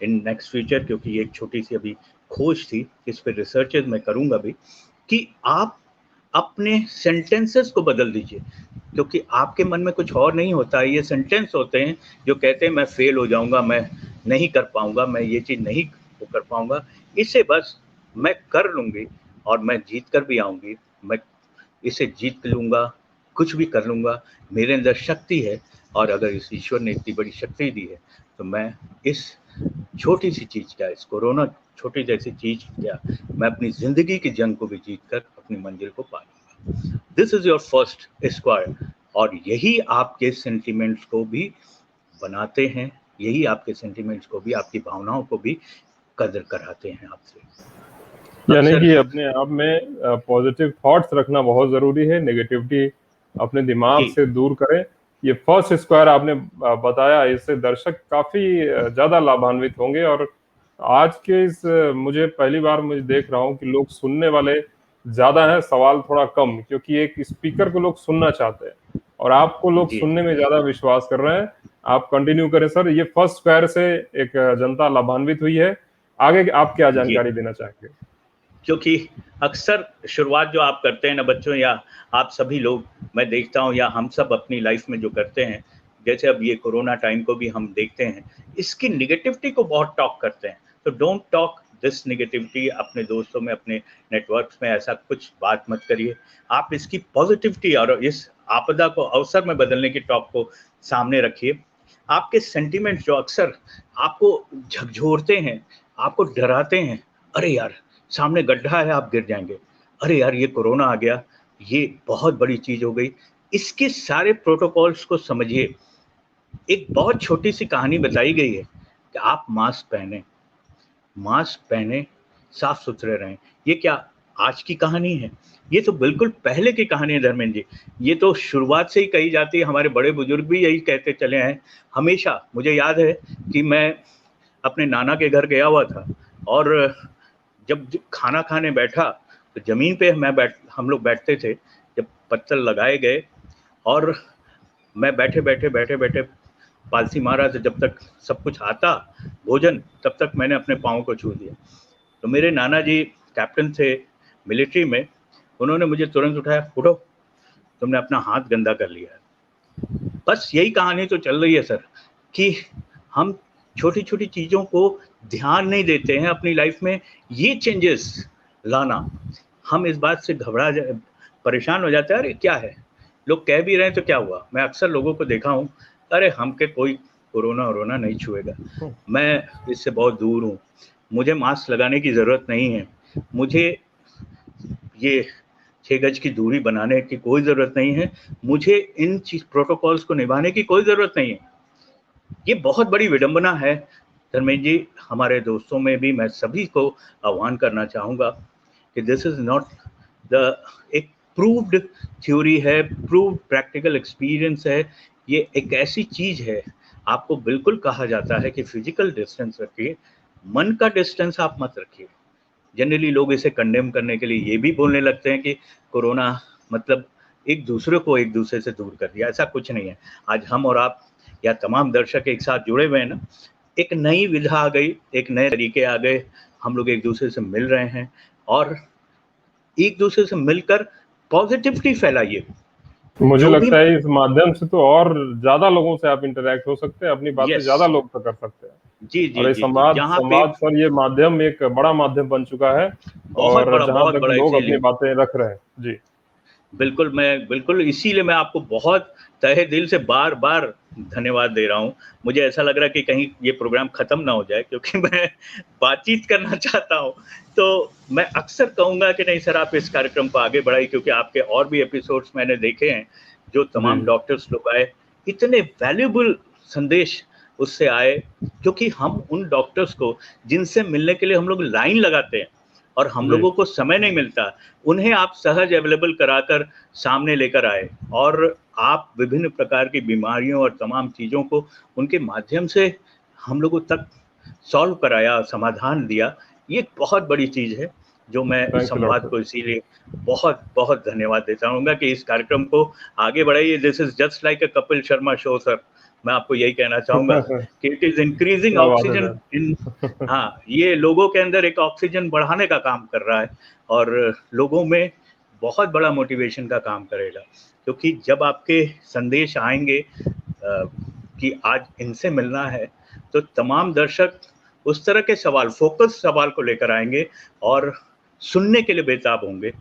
इन नेक्स्ट फ्यूचर, क्योंकि ये एक छोटी सी अभी खोज थी, इस पर रिसर्चेज मैं करूँगा भी कि आप अपने सेंटेंसेस को बदल दीजिए, क्योंकि आपके मन में कुछ और नहीं होता है, ये सेंटेंस होते हैं जो कहते हैं मैं फेल हो जाऊंगा, मैं नहीं कर पाऊंगा, मैं ये चीज़ नहीं वो कर पाऊंगा। इसे बस मैं कर लूँगी और मैं जीत कर भी आऊँगी, मैं इसे जीत लूँगा, कुछ भी कर लूँगा, मेरे अंदर शक्ति है। और अगर इस ईश्वर ने इतनी बड़ी शक्ति दी है तो मैं इस छोटी सी चीज़ क्या, इस कोरोना छोटी जैसी चीज़ क्या, मैं अपनी ज़िंदगी की जंग को भी जीत कर अपनी मंजिल को पा लूँगा। This is your first square. और यही आपके सेंटिमेंट्स को भी बनाते हैं, यही आपके सेंटिमेंट्स को भी, आपकी भावनाओं को भी कदर कराते हैं आपसे। यानी अक्सर कि अपने आप में पॉजिटिव थॉट्स रखना बहुत जरूरी है, नेगेटिविटी अपने दिमाग जी से दूर करें। ये फर्स्ट स्क्वायर आपने बताया, इससे दर्शक काफी ज्यादा लाभान्वित होंगे। और आज के इस मुझे पहली बार मुझे देख रहा हूँ कि लोग सुनने वाले ज्यादा हैं, सवाल थोड़ा कम, क्योंकि एक स्पीकर को लोग सुनना चाहते हैं और आपको लोग जी सुनने में ज्यादा विश्वास कर रहे हैं। आप कंटिन्यू करें सर। ये फर्स्ट स्क्वायर से एक जनता लाभान्वित हुई है। आगे आप क्या जी जानकारी देना चाहेंगे? क्योंकि अक्सर शुरुआत जो आप करते हैं ना बच्चों, या आप सभी लोग, मैं देखता हूँ, या हम सब अपनी लाइफ में जो करते हैं, जैसे अब ये कोरोना टाइम को भी हम देखते हैं, इसकी निगेटिविटी को बहुत टॉक करते हैं। तो डोंट टॉक दिस निगेटिविटी अपने दोस्तों में, अपने नेटवर्क्स में, ऐसा कुछ बात मत करिए। आप इसकी पॉजिटिविटी और इस आपदा को अवसर में बदलने की टॉक को सामने रखिए। आपके सेंटिमेंट्स जो अक्सर आपको झकझोरते हैं, आपको डराते हैं, अरे यार सामने गड्ढा है, आप गिर जाएंगे, अरे यार ये कोरोना आ गया, ये बहुत बड़ी चीज हो गई, इसके सारे प्रोटोकॉल्स को समझिए। एक बहुत छोटी सी कहानी बताई गई है कि आप मास्क पहने, मास्क पहने, साफ सुथरे रहें। ये क्या आज की कहानी है? ये तो बिल्कुल पहले की कहानी है धर्मेंद्र जी। ये तो शुरुआत से ही कही जाती है, हमारे बड़े बुजुर्ग भी यही कहते चले हैं हमेशा। मुझे याद है कि मैं अपने नाना के घर गया हुआ था और जब खाना खाने बैठा तो जमीन पे हम लोग बैठते थे। जब पत्तल लगाए गए और मैं बैठे बैठे पालसी मारा, तो जब तक सब कुछ आता भोजन, तब तक मैंने अपने पाँव को छू दिया। तो मेरे नाना जी कैप्टन थे मिलिट्री में, उन्होंने मुझे तुरंत उठाया, उठो, तुमने अपना हाथ गंदा कर लिया है। बस यही कहानी तो चल रही है सर, कि हम छोटी छोटी चीज़ों को ध्यान नहीं देते हैं अपनी लाइफ में। ये चेंजेस लाना, हम इस बात से परेशान हो जाते हैं, अरे क्या है, लोग कह भी रहे हैं तो क्या हुआ। मैं अक्सर लोगों को देखा हूँ, अरे हमके कोई कोरोना वोरोना नहीं छुएगा, मैं इससे बहुत दूर हूँ, मुझे मास्क लगाने की ज़रूरत नहीं है, मुझे ये 6 गज की दूरी बनाने की कोई ज़रूरत नहीं है, मुझे इन चीज़ प्रोटोकॉल्स को निभाने की कोई ज़रूरत नहीं है। ये बहुत बड़ी विडंबना है धर्मेंद्र जी। हमारे दोस्तों में भी मैं सभी को आह्वान करना चाहूँगा कि दिस इज़ नॉट द एक प्रूव्ड थ्योरी है, प्रूव्ड प्रैक्टिकल एक्सपीरियंस है। ये एक ऐसी चीज़ है, आपको बिल्कुल कहा जाता है कि फिजिकल डिस्टेंस रखिए, मन का डिस्टेंस आप मत रखिए। जनरली लोग इसे कंडेम करने के लिए ये भी बोलने लगते हैं कि कोरोना मतलब एक दूसरे को एक दूसरे से दूर कर दिया, ऐसा कुछ नहीं है। आज हम और आप या तमाम दर्शक एक साथ जुड़े हुए हैं ना, एक नई विधा आ गई, एक नए तरीके आ गए, हम लोग एक दूसरे से मिल रहे हैं और एक दूसरे से मिलकर पॉजिटिविटी फैलाइए। मुझे जो भी लगता है इस माध्यम से तो और ज्यादा लोगों से आप इंटरेक्ट हो सकते हैं, अपनी बातें यस, ज्यादा लोग तक कर सकते हैं। जी जी और ये जी जी, संवाद जहाँ पे संवाद सर, ये माध्यम एक बड़ा माध्यम बन चुका है, और जहां बहुत तक बड़ा लोग अपनी इसीलिए बातें रख रहे हैं। जी। बिल्कुल इसीलिए मैं आपको बहुत तहे दिल से बार-बार धन्यवाद दे रहा हूँ। मुझे ऐसा लग रहा है कि कहीं ये प्रोग्राम खत्म ना हो जाए, क्योंकि मैं बातचीत करना चाहता हूँ। तो मैं अक्सर कहूँगा कि नहीं सर, आप इस कार्यक्रम को आगे बढ़ाइए, क्योंकि आपके और भी एपिसोड्स मैंने देखे हैं, जो जी तमाम जी। डॉक्टर्स लोग आए, इतने वैल्यूएबल संदेश उससे आए, क्योंकि हम उन डॉक्टर्स को जिनसे मिलने के लिए हम लोग लाइन लगाते हैं और हम जी लोगों को समय नहीं मिलता, उन्हें आप सहज अवेलेबल कराकर सामने लेकर आए और आप विभिन्न प्रकार की बीमारियों और तमाम चीज़ों को उनके माध्यम से हम लोगों तक सॉल्व कराया, समाधान दिया। ये एक बहुत बड़ी चीज़ है, जो मैं थैंक यू संवाद डॉक्टर। को इसीलिए बहुत-बहुत धन्यवाद देता हूँगा कि इस कार्यक्रम को आगे बढ़ाइए। This is just like a Kapil Sharma show sir. मैं आपको यही कहना चाहूँगा कि इट इज़ इंक्रीज़िंग क्या बात है ऑक्सीजन इन सर। हाँ, ये लोगों के अंदर एक ऑक्सीजन बढ़ाने का काम कर रहा है और लोगों में बहुत बड़ा मोटिवेशन का काम करेगा। क्योंकि जब आपके संदेश आएँगे कि आज इनसे मिलना है, तो तमाम दर्शक उस तरह के सवाल, फ़ोकस सवाल को लेकर आएँगे और सुनने के लिए बेताब होंगे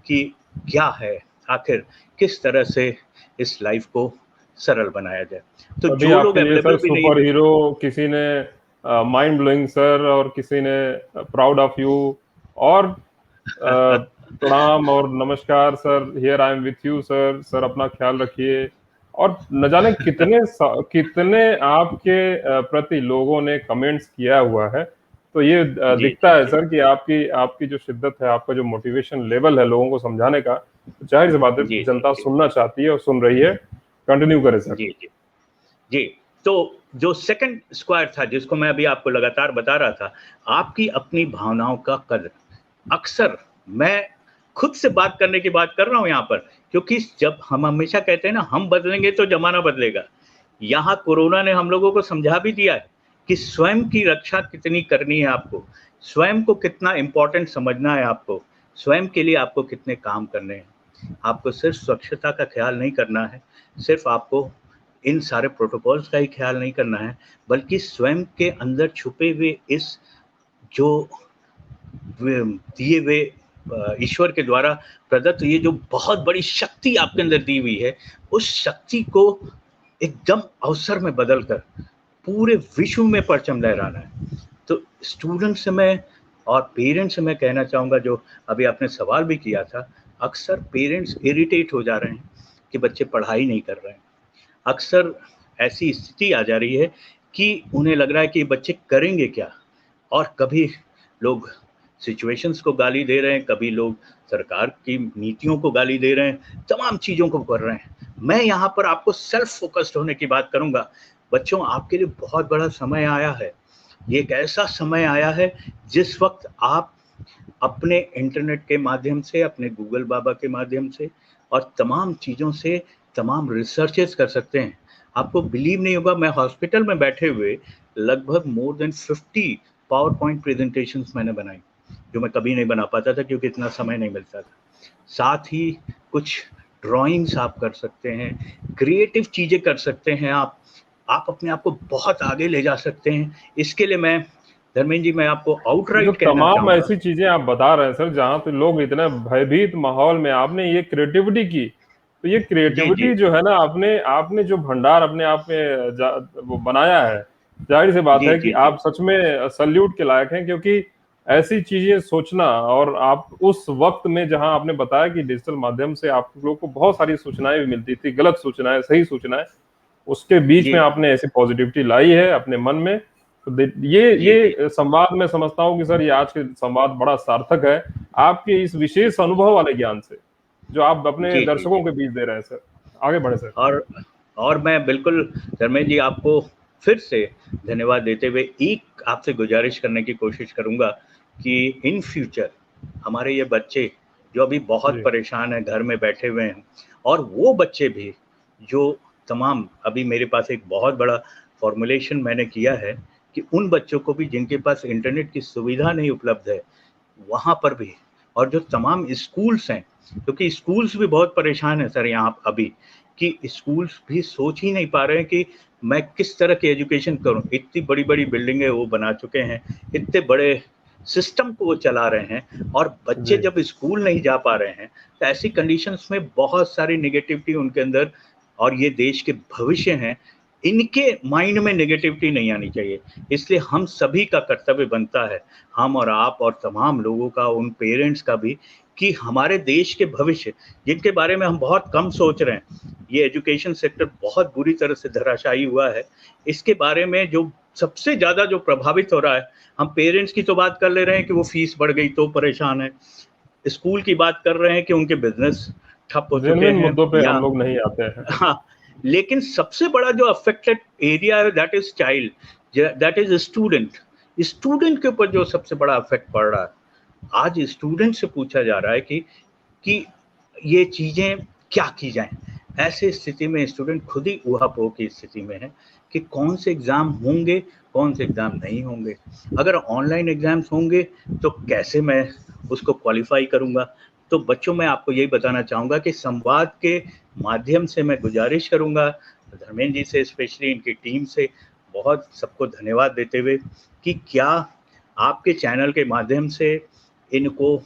कि क्या है, आखिर किस तरह से इस लाइफ़ को सरल बनाया जाए। तो अभी जो लोग आपके लिए सर अवेलेबल भी नहीं सुपर थे। हीरो, किसी ने माइंड ब्लोइंग सर, और किसी ने प्राउड ऑफ यू, और प्रणाम और नमस्कार sir, here I am with you sir, sir अपना ख्याल रखिए, और न जाने कितने आपके प्रति लोगों ने कमेंट्स किया हुआ है। तो ये जी, दिखता जी, है जी। सर कि आपकी आपकी जो शिद्दत है, आपका जो मोटिवेशन लेवल है लोगों को समझाने का, तो जाहिर सी बात है जी, जी, जनता जी। सुनना चाहती है और सुन रही है। कंटिन्यू करें सर। जी, जी। जी, तो जो सेकंड स्क्वायर था जिसको मैं अभी आपको लगातार बता रहा था, आपकी अपनी भावनाओं का कद्र। अक्सर मैं खुद से बात करने की बात कर रहा हूँ यहाँ पर, क्योंकि जब हम हमेशा कहते हैं ना, हम बदलेंगे तो ज़माना बदलेगा। यहाँ कोरोना ने हम लोगों को समझा भी दिया है कि स्वयं की रक्षा कितनी करनी है आपको, स्वयं को कितना इम्पोर्टेंट समझना है आपको, स्वयं के लिए आपको कितने काम करने हैं। आपको सिर्फ़ स्वच्छता का ख़्याल नहीं करना है, सिर्फ़ आपको इन सारे प्रोटोकॉल्स का ही ख्याल नहीं करना है, बल्कि स्वयं के अंदर छुपे हुए इस जो दिए हुए ईश्वर के द्वारा प्रदत्त ये जो बहुत बड़ी शक्ति आपके अंदर दी हुई है, उस शक्ति को एकदम अवसर में बदल कर पूरे विश्व में परचम लहराना है। तो स्टूडेंट से मैं और पेरेंट्स से मैं कहना चाहूँगा, जो अभी आपने सवाल भी किया था, अक्सर पेरेंट्स इरिटेट हो जा रहे हैं कि बच्चे पढ़ाई नहीं कर रहे हैं। अक्सर ऐसी स्थिति आ जा रही है कि उन्हें लग रहा है कि बच्चे करेंगे क्या? और कभी लोग सिचुएशंस को गाली दे रहे हैं, कभी लोग सरकार की नीतियों को गाली दे रहे हैं, तमाम चीज़ों को कर रहे हैं। मैं यहाँ पर आपको सेल्फ फ़ोकस्ड होने की बात करूँगा। बच्चों, आपके लिए बहुत बड़ा समय आया है। ये एक ऐसा समय आया है जिस वक़्त आप अपने इंटरनेट के माध्यम से, अपने गूगल बाबा के माध्यम से और तमाम चीज़ों से तमाम रिसर्चेज़ कर सकते हैं। आपको बिलीव नहीं होगा, मैं हॉस्पिटल में बैठे हुए लगभग more than 50 power point presentations मैंने बनाई, जो मैं कभी नहीं बना पाता था क्योंकि इतना समय नहीं मिलता था। साथ ही कुछ ड्राइंग्स आप कर सकते हैं, क्रिएटिव चीज़ें कर सकते हैं आप। आप अपने आप को बहुत आगे ले जा सकते हैं। इसके लिए मैं धर्मेंद्र जी, मैं आपको जो आउटराइट कहना तमाम चाहूँगा। ऐसी चीजें आप बता रहे हैं सर, जहाँ पे लोग इतने भयभीत माहौल में आपने ये क्रिएटिविटी की, तो ये जी, जी। क्रिएटिविटी जो है ना, आपने आपने जो भंडार अपने आप में वो बनाया है, जाहिर सी बात जी, है कि जी, जी। आप सच में सल्यूट के लायक हैं। क्योंकि ऐसी चीजें सोचना, और आप उस वक्त में जहां आपने बताया कि डिजिटल माध्यम से आप लोग को बहुत सारी सूचनाएं भी मिलती थी, गलत सूचनाएं, सही सूचनाएं, उसके बीच जी, में आपने ऐसी पॉजिटिविटी लाई है अपने मन में। तो जी, जी। ये संवाद मैं समझता हूँ कि सर, ये आज के संवाद बड़ा सार्थक है, आपके इस विशेष अनुभव वाले ज्ञान से, जो आप अपने जी, जी, दर्शकों जी। के बीच दे रहे हैं सर। आगे बढ़े सर। और और मैं बिल्कुल धर्मेंद्र जी आपको फिर से धन्यवाद देते हुए एक आपसे गुज़ारिश करने की कोशिश करूँगा कि इन फ्यूचर हमारे ये बच्चे जो अभी बहुत जी, परेशान हैं, घर में बैठे हुए हैं, और वो बच्चे भी जो तमाम, अभी मेरे पास एक बहुत बड़ा फॉर्मुलेशन मैंने किया है कि उन बच्चों को भी जिनके पास इंटरनेट की सुविधा नहीं उपलब्ध है, वहाँ पर भी, और जो तमाम स्कूल्स हैं, क्योंकि स्कूल्स भी बहुत परेशान हैं सर यहाँ अभी, कि स्कूल्स भी सोच ही नहीं पा रहे हैं कि मैं किस तरह की एजुकेशन करूँ। इतनी बड़ी-बड़ी बिल्डिंगें वो बना चुके हैं, इतने बड़े सिस्टम को वो चला रहे हैं, और बच्चे जी, जब स्कूल नहीं जा पा रहे हैं, तो ऐसी कंडीशंस में बहुत सारी नेगेटिविटी उनके अंदर, और ये देश के भविष्य हैं, इनके माइंड में नेगेटिविटी नहीं आनी चाहिए। इसलिए हम सभी का कर्तव्य बनता है, हम और आप और तमाम लोगों का, उन पेरेंट्स का भी, कि हमारे देश के भविष्य, जिनके बारे में हम बहुत कम सोच रहे हैं, ये एजुकेशन सेक्टर बहुत बुरी तरह से धराशायी हुआ है। इसके बारे में जो सबसे ज़्यादा जो प्रभावित हो रहा है, हम पेरेंट्स की तो बात कर ले रहे हैं कि वो फीस बढ़ गई तो परेशान है, स्कूल की बात कर रहे हैं कि उनके बिजनेस ठप हो चुके जेन्युइन हैं, मुद्दों पे या हम लोग नहीं आते हैं। हाँ, लेकिन सबसे बड़ा जो अफेक्टेड एरिया है, that is child, that is student. Student के ऊपर जो सबसे बड़ा इफेक्ट पड़ रहा है, आज स्टूडेंट से पूछा जा रहा है कि ये चीज़ें क्या की जाएँ? ऐसी स्थिति में स्टूडेंट खुद ही ऊहा-पोह की स्थिति में है कि कौन से एग्ज़ाम होंगे, कौन से एग्ज़ाम नहीं होंगे। अगर ऑनलाइन एग्ज़ाम्स होंगे, तो कैसे मैं उसको क्वालीफ़ाई करूँगा? तो बच्चों, मैं आपको यही बताना चाहूँगा कि संवाद के माध्यम से मैं गुज़ारिश करूँगा धर्मेंद्र जी से, स्पेशली इनकी टीम से, बहुत सबको धन्यवाद देते हुए, कि क्या आपके चैनल के माध्यम से इनको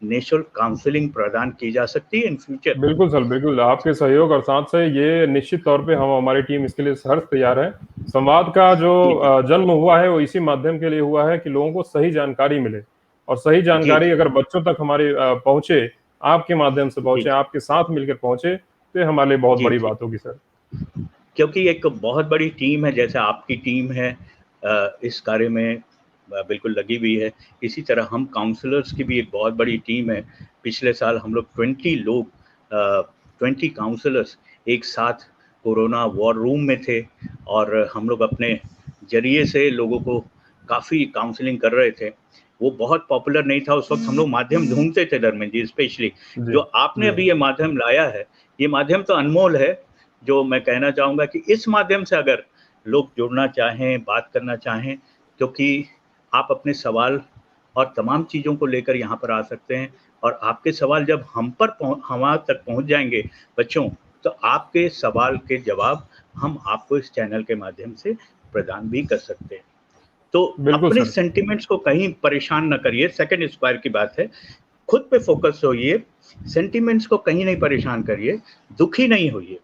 निःशुल्क काउंसलिंग प्रदान की जा सकती है इन फ्यूचर? बिल्कुल सर, बिल्कुल। आपके सहयोग और साथ से ये निश्चित तौर पे हम हमारी टीम इसके लिए सहर्ष तैयार है। संवाद का जो जी, जी। जन्म हुआ है वो इसी माध्यम के लिए हुआ है कि लोगों को सही जानकारी मिले और सही जी, जानकारी जी। अगर बच्चों तक हमारी पहुँचे, आपके माध्यम से जी, पहुँचे, जी। आपके साथ मिलकर पहुँचे, तो ये हमारे लिए बहुत जी, बड़ी जी। बात होगी सर। क्योंकि एक बहुत बड़ी टीम है, जैसे आपकी टीम है इस कार्य में बिल्कुल लगी हुई है। इसी तरह हम काउंसलर्स की भी एक बहुत बड़ी टीम है। पिछले साल हम लोग 20 लोग, 20 काउंसलर्स एक साथ कोरोना वॉर रूम में थे, और हम लोग अपने ज़रिए से लोगों को काफ़ी काउंसलिंग कर रहे थे। वो बहुत पॉपुलर नहीं था उस वक़्त, हम लोग माध्यम ढूँढते थे धर्मेंद्र जी, स्पेशली जी, जो आपने जी। अभी ये माध्यम लाया है, ये माध्यम तो अनमोल है। जो मैं कहना चाहूँगा कि इस माध्यम से अगर लोग जुड़ना चाहें, बात करना चाहें, क्योंकि आप अपने सवाल और तमाम चीज़ों को लेकर यहाँ पर आ सकते हैं, और आपके सवाल जब हमारे तक पहुँच जाएँगे बच्चों, तो आपके सवाल के जवाब हम आपको इस चैनल के माध्यम से प्रदान भी कर सकते हैं। तो बिल्कुल अपने सर। सेंटिमेंट्स को कहीं परेशान ना करिए, सेकंड स्क्वायर की बात है, खुद पे फ़ोकस होइए, सेंटिमेंट्स को कहीं नहीं परेशान करिए, दुखी नहीं होइए।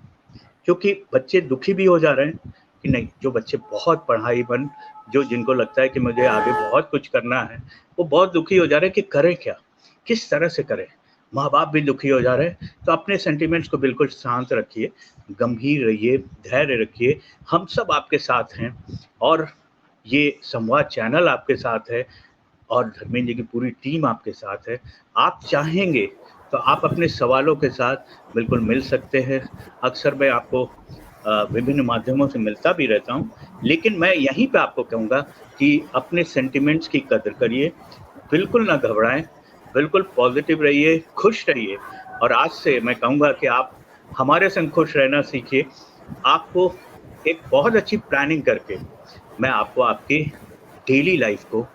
क्योंकि बच्चे दुखी भी हो जा रहे हैं कि नहीं, जो बच्चे बहुत पढ़ाई बन, जो जिनको लगता है कि मुझे आगे बहुत कुछ करना है, वो बहुत दुखी हो जा रहे हैं कि करें क्या? किस तरह से करें? माँ-बाप भी दुखी हो जा रहे हैं, तो अपने सेंटिमेंट्स को बिल्कुल शांत रखिए, गंभीर रहिए, धैर्य रखिए, हम सब आपके साथ हैं, और ये संवाद चैनल आपके साथ है, और धर्मेंद्र जी की पूरी टीम आपके साथ है। आप चाहेंगे तो आप अपने सवालों के साथ बिल्कुल मिल सकते हैं। अक्सर मैं आपको विभिन्न माध्यमों से मिलता भी रहता हूँ, लेकिन मैं यहीं पे आपको कहूँगा कि अपने सेंटिमेंट्स की कदर करिए, बिल्कुल ना घबराएँ, बिल्कुल पॉज़िटिव रहिए, खुश रहिए, और आज से मैं कहूँगा कि आप हमारे संग खुश रहना सीखिए। आपको एक बहुत अच्छी प्लानिंग करके, मैं आपको आपकी डेली लाइफ़ को,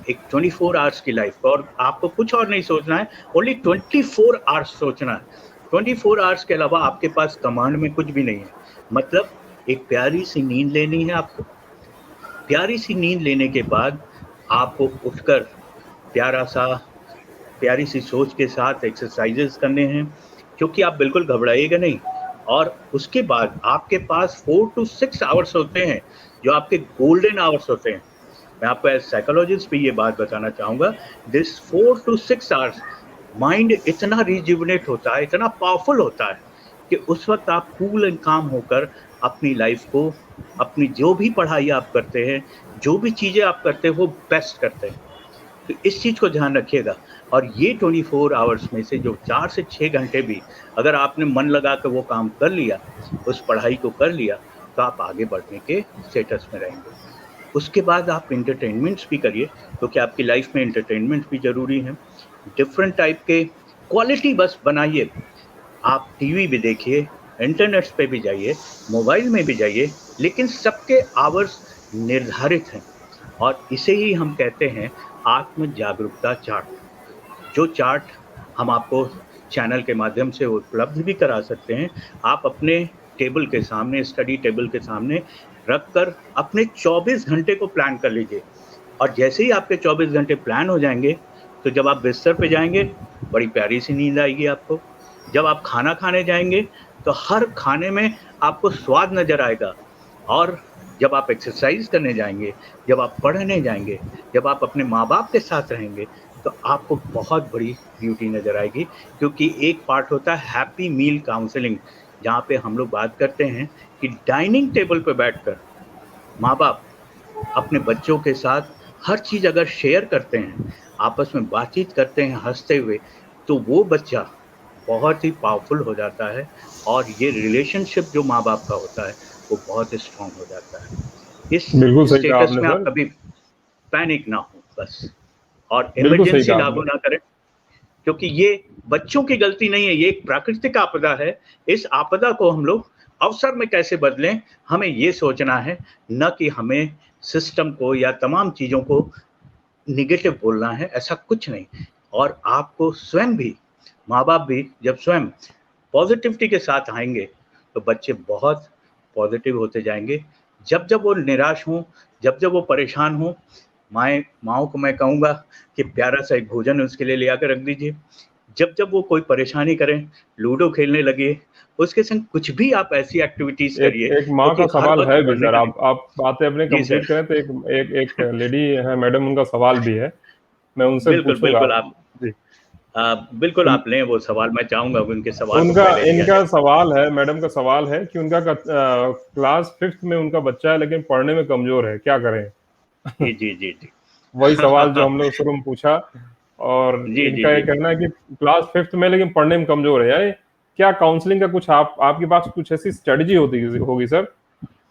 एक 24 आवर्स की लाइफ को, और आपको कुछ और नहीं सोचना है, ओनली 24 आवर्स सोचना है। 24 आवर्स के अलावा आपके पास कमांड में कुछ भी नहीं है। मतलब एक प्यारी सी नींद लेनी है आपको, प्यारी सी नींद लेने के बाद आपको उठकर प्यारा सा प्यारी सी सोच के साथ एक्सरसाइजेस करने हैं, क्योंकि आप बिल्कुल घबराइएगा नहीं, और उसके बाद आपके पास 4 टू 6 आवर्स होते हैं, जो आपके गोल्डन आवर्स होते हैं। मैं आपको एज साइकोलॉजिस्ट भी ये बात बताना चाहूँगा, दिस 4 टू 6 आवर्स माइंड इतना रिजुविनेट होता है, इतना पावरफुल होता है, कि उस वक़्त आप कूल एंड काम होकर अपनी लाइफ़ को, अपनी जो भी पढ़ाई आप करते हैं, जो भी चीज़ें आप करते हैं, वो बेस्ट करते हैं। तो इस चीज़ को ध्यान रखिएगा, और ये 24 आवर्स में से जो 4 से 6 घंटे भी अगर आपने मन लगा के वो काम कर लिया, उस पढ़ाई को कर लिया, तो आप आगे बढ़ने के स्टेटस में रहेंगे। उसके बाद आप एंटरटेनमेंट्स भी करिए, क्योंकि आपकी लाइफ में एंटरटेनमेंट भी ज़रूरी है। डिफरेंट टाइप के क्वालिटी बस बनाइए। आप टीवी भी देखिए, इंटरनेट पे भी जाइए, मोबाइल में भी जाइए, लेकिन सबके आवर्स निर्धारित हैं और इसे ही हम कहते हैं आत्म जागरूकता चार्ट। जो चार्ट हम आपको चैनल के माध्यम से उपलब्ध भी करा सकते हैं। आप अपने टेबल के सामने, स्टडी टेबल के सामने रख कर अपने 24 घंटे को प्लान कर लीजिए और जैसे ही आपके 24 घंटे प्लान हो जाएँगे, तो जब आप बिस्तर पे जाएँगे, बड़ी प्यारी सी नींद आएगी आपको। जब आप खाना खाने जाएँगे, तो हर खाने में आपको स्वाद नज़र आएगा और जब आप एक्सरसाइज़ करने जाएँगे, जब आप पढ़ने जाएँगे, जब आप अपने माँ-बाप के साथ रहेंगे, तो आपको बहुत बड़ी ब्यूटी नज़र आएगी क्योंकि एक पार्ट होता है हैप्पी मील काउंसलिंग, जहाँ पे हम लोग बात करते हैं कि डाइनिंग टेबल पे बैठकर माँ-बाप अपने बच्चों के साथ हर चीज़ अगर शेयर करते हैं, आपस में बातचीत करते हैं हँसते हुए, तो वो बच्चा बहुत ही पावरफुल हो जाता है और ये रिलेशनशिप जो माँ-बाप का होता है, वो बहुत स्ट्रॉन्ग हो जाता है। इस बिल्कुल सही कहा स्टेटस आपने में आप सर। कभी पैनिक ना हो बस और बिल्कुल सही इमरजेंसी कहा लागू आपने। ना करें क्योंकि ये बच्चों की गलती नहीं है, ये एक प्राकृतिक आपदा है। इस आपदा को हम लोग अवसर में कैसे बदलें, हमें ये सोचना है, ना कि हमें सिस्टम को या तमाम चीज़ों को नेगेटिव बोलना है, ऐसा कुछ नहीं। और आपको स्वयं भी, माँ-बाप भी जब स्वयं पॉज़िटिविटी के साथ आएँगे, तो बच्चे बहुत पॉज़िटिव होते जाएँगे। जब-जब वो निराश हों, जब-जब वो परेशान हों, माँओं को मैं कहूँगा कि प्यारा-सा एक भोजन उसके लिए ले आकर रख दीजिए। जब-जब वो कोई परेशानी करें, लूडो खेलने लगे, उसके संग कुछ भी आप ऐसी एक्टिविटीज़ एक करिए, एक माँ क्योंकि का हर सवाल वक़्त है भी पढ़ने सर, का नहीं। आप बातें अपनी जी सर। कंप्लीट करें तो एक एक एक लेडी है मैडम, उनका सवाल भी है, मैं उनसे बिल्कुल, पूछूँगा। बिल्कुल आप जी। बिल्कुल तो आप लें वो सवाल, मैं चाहूँगा कि उनके सवाल को उनका पहले लिया इनका जाए। सवाल है, मैडम का सवाल है कि उनका क्लास 5th में उनका बच्चा है लेकिन पढ़ने में कमज़ोर है, क्या करें? जी, जी, जी, जी। वही सवाल जो हम लोग शुरू में पूछा और जी, जी, इनका ये जी। कहना है कि क्लास 5th में लेकिन पढ़ने में कमज़ोर है। यानी क्या काउंसलिंग का कुछ आपके पास कुछ ऐसी स्ट्रैटेजी होगी सर?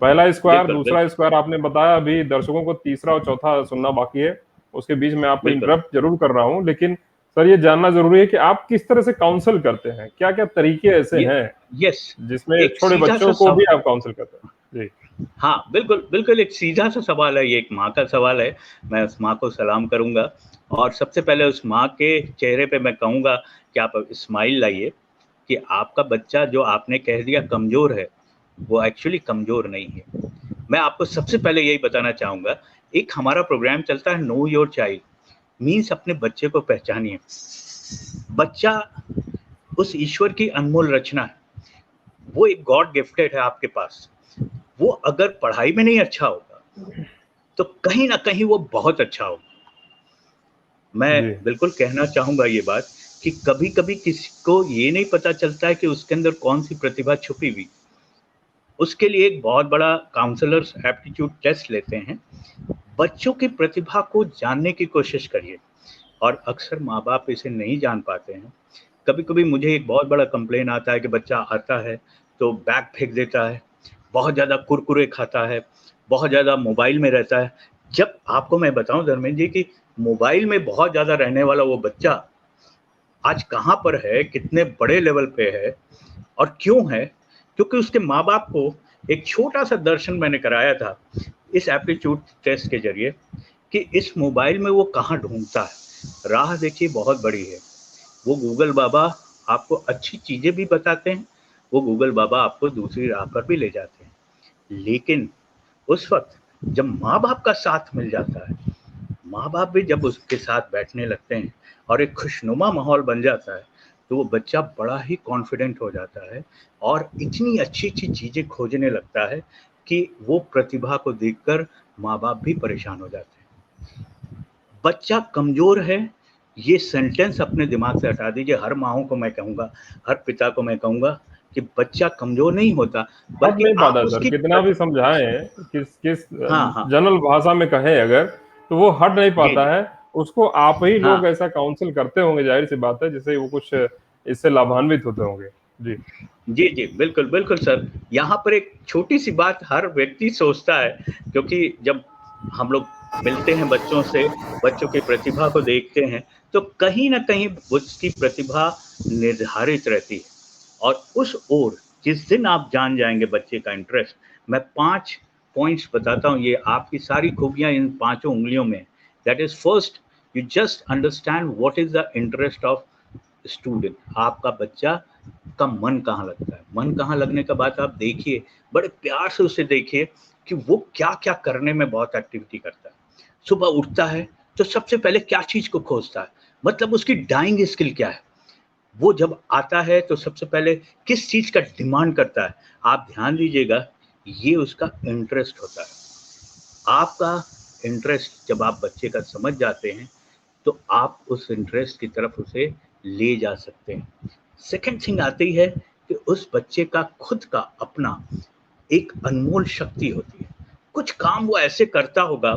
पहला स्क्वायर, बिल्कुल, दूसरा बिल्कुल, स्क्वायर आपने बताया, अभी दर्शकों को तीसरा और चौथा सुनना बाकी है। उसके बीच में आपको बिल्कुल। इंटरप्ट ज़रूर कर रहा हूँ, लेकिन सर ये जानना ज़रूरी है कि आप किस तरह से काउंसल करते हैं? क्या-क्या तरीके ऐसे ये हैं, यस, जिसमें एक छोटे सीधा-सा बच्चों को भी सव आप काउंसल करते हैं? जी। हाँ, बिल्कुल, बिल्कुल एक सीधा-सा सवाल है, ये एक माँ का सवाल है। मैं उस माँ को सलाम करूँगा और सबसे पहले उस माँ के चेहरे पे मैं कहूँगा कि आप स्माइल लाइए कि आपका बच्चा जो आपने कह दिया कमज़ोर है, वो एक्चुअली कमज़ोर नहीं है। मैं आपको सबसे पहले यही बताना चाहूँगा, एक हमारा प्रोग्राम चलता है नो योर चाइल्ड, मीन्स अपने बच्चे को पहचानिए। बच्चा उस ईश्वर की अनमोल रचना है, वो एक गॉड गिफ्टेड है आपके पास। वो अगर पढ़ाई में नहीं अच्छा होगा, तो कहीं न कहीं वो बहुत अच्छा होगा। मैं जी। बिल्कुल कहना चाहूँगा ये बात कि कभी-कभी किसी को ये नहीं पता चलता है कि उसके अंदर कौन-सी प्रतिभा छुपी हुई। उसके लिए एक बहुत बड़ा काउंसलर्स एप्टीट्यूड टेस्ट लेते हैं। बच्चों की प्रतिभा को जानने की कोशिश करिए और अक्सर माँ-बाप इसे नहीं जान पाते हैं। कभी-कभी मुझे एक बहुत बड़ा कंप्लेन आता है कि बच्चा आता है, तो बैग फेंक देता है, बहुत ज़्यादा कुरकुरे खाता है, बहुत ज़्यादा मोबाइल में रहता है। जब आपको मैं बताऊँ धर्मेंद्र जी कि मोबाइल में बहुत ज़्यादा रहने वाला वो बच्चा आज कहाँ पर है, कितने बड़े लेवल पे है और क्यों है? क्योंकि उसके माँ-बाप को एक छोटा-सा दर्शन मैंने कराया था, इस एप्टीट्यूड टेस्ट के ज़रिए कि इस मोबाइल में वो कहाँ ढूँढता है। राह देखिए बहुत बड़ी है। वो गूगल बाबा आपको अच्छी चीज़ें भी बताते हैं, वो गूगल बाबा आपको दूसरी राह पर भी ले जाते हैं। लेकिन उस वक़्त जब माँ-बाप का साथ मिल जाता है, माँ-बाप भी जब उसके साथ बैठने लगते हैं और एक खुशनुमा माहौल बन जाता है, तो वो बच्चा बड़ा ही कॉन्फिडेंट हो जाता है और इतनी अच्छी-अच्छी चीज़ें खोजने लगता है कि वो प्रतिभा को देखकर माँ-बाप भी परेशान हो जाते हैं। बच्चा कमज़ोर है, ये सेंटेंस अपने दिमाग से हटा दीजिए। हर माँओं को मैं कहूँगा, हर पिता को मैं कहूँगा कि बच्चा कमज़ोर नहीं होता, हट बल्कि नहीं आप पाता सर, उसकी कितना भी समझाएँ, किस किस हाँ, हाँ। जनरल भाषा में कहें अगर, तो वो हट नहीं जी, पाता जी। है। उसको आप ही हाँ। लोग ऐसा काउंसल करते होंगे, ज़ाहिर-सी बात है, जिससे वो कुछ इससे लाभान्वित होते होंगे। जी। जी, जी। बिल्कुल, बिल्कुल सर। यहाँ पर एक छोटी-सी बात हर व्यक्ति सोचता है क्योंकि जब हम लोग मिलते हैं बच्चों से, बच्चों की प्रतिभा को देखते हैं, तो कहीं ना कहीं उसकी प्रतिभा निर्धारित रहती है। और उस ओर जिस दिन आप जान जाएंगे बच्चे का इंटरेस्ट, मैं 5 पॉइंट्स बताता हूँ, ये आपकी सारी खूबियां इन 5 उंगलियों में। That is first, you just understand what is the interest of student. आपका बच्चा का मन कहाँ लगता है। मन कहाँ लगने का बात आप देखिए, बड़े प्यार से उसे देखिए कि वो क्या क्या करने में बहुत एक्टिविटी करता है। सुबह उठता है तो सबसे पहले क्या चीज को खोजता है, मतलब उसकी डाइंग स्किल क्या है। वो जब आता है तो सबसे पहले किस चीज का डिमांड करता है, आप ध्यान दीजिएगा, ये उसका इंटरेस्ट होता है। आपका इंटरेस्ट जब आप बच्चे का समझ जाते हैं तो आप उस इंटरेस्ट की तरफ उसे ले जा सकते हैं। सेकंड थिंग आती है कि उस बच्चे का खुद का अपना एक अनमोल शक्ति होती है। कुछ काम वो ऐसे करता होगा,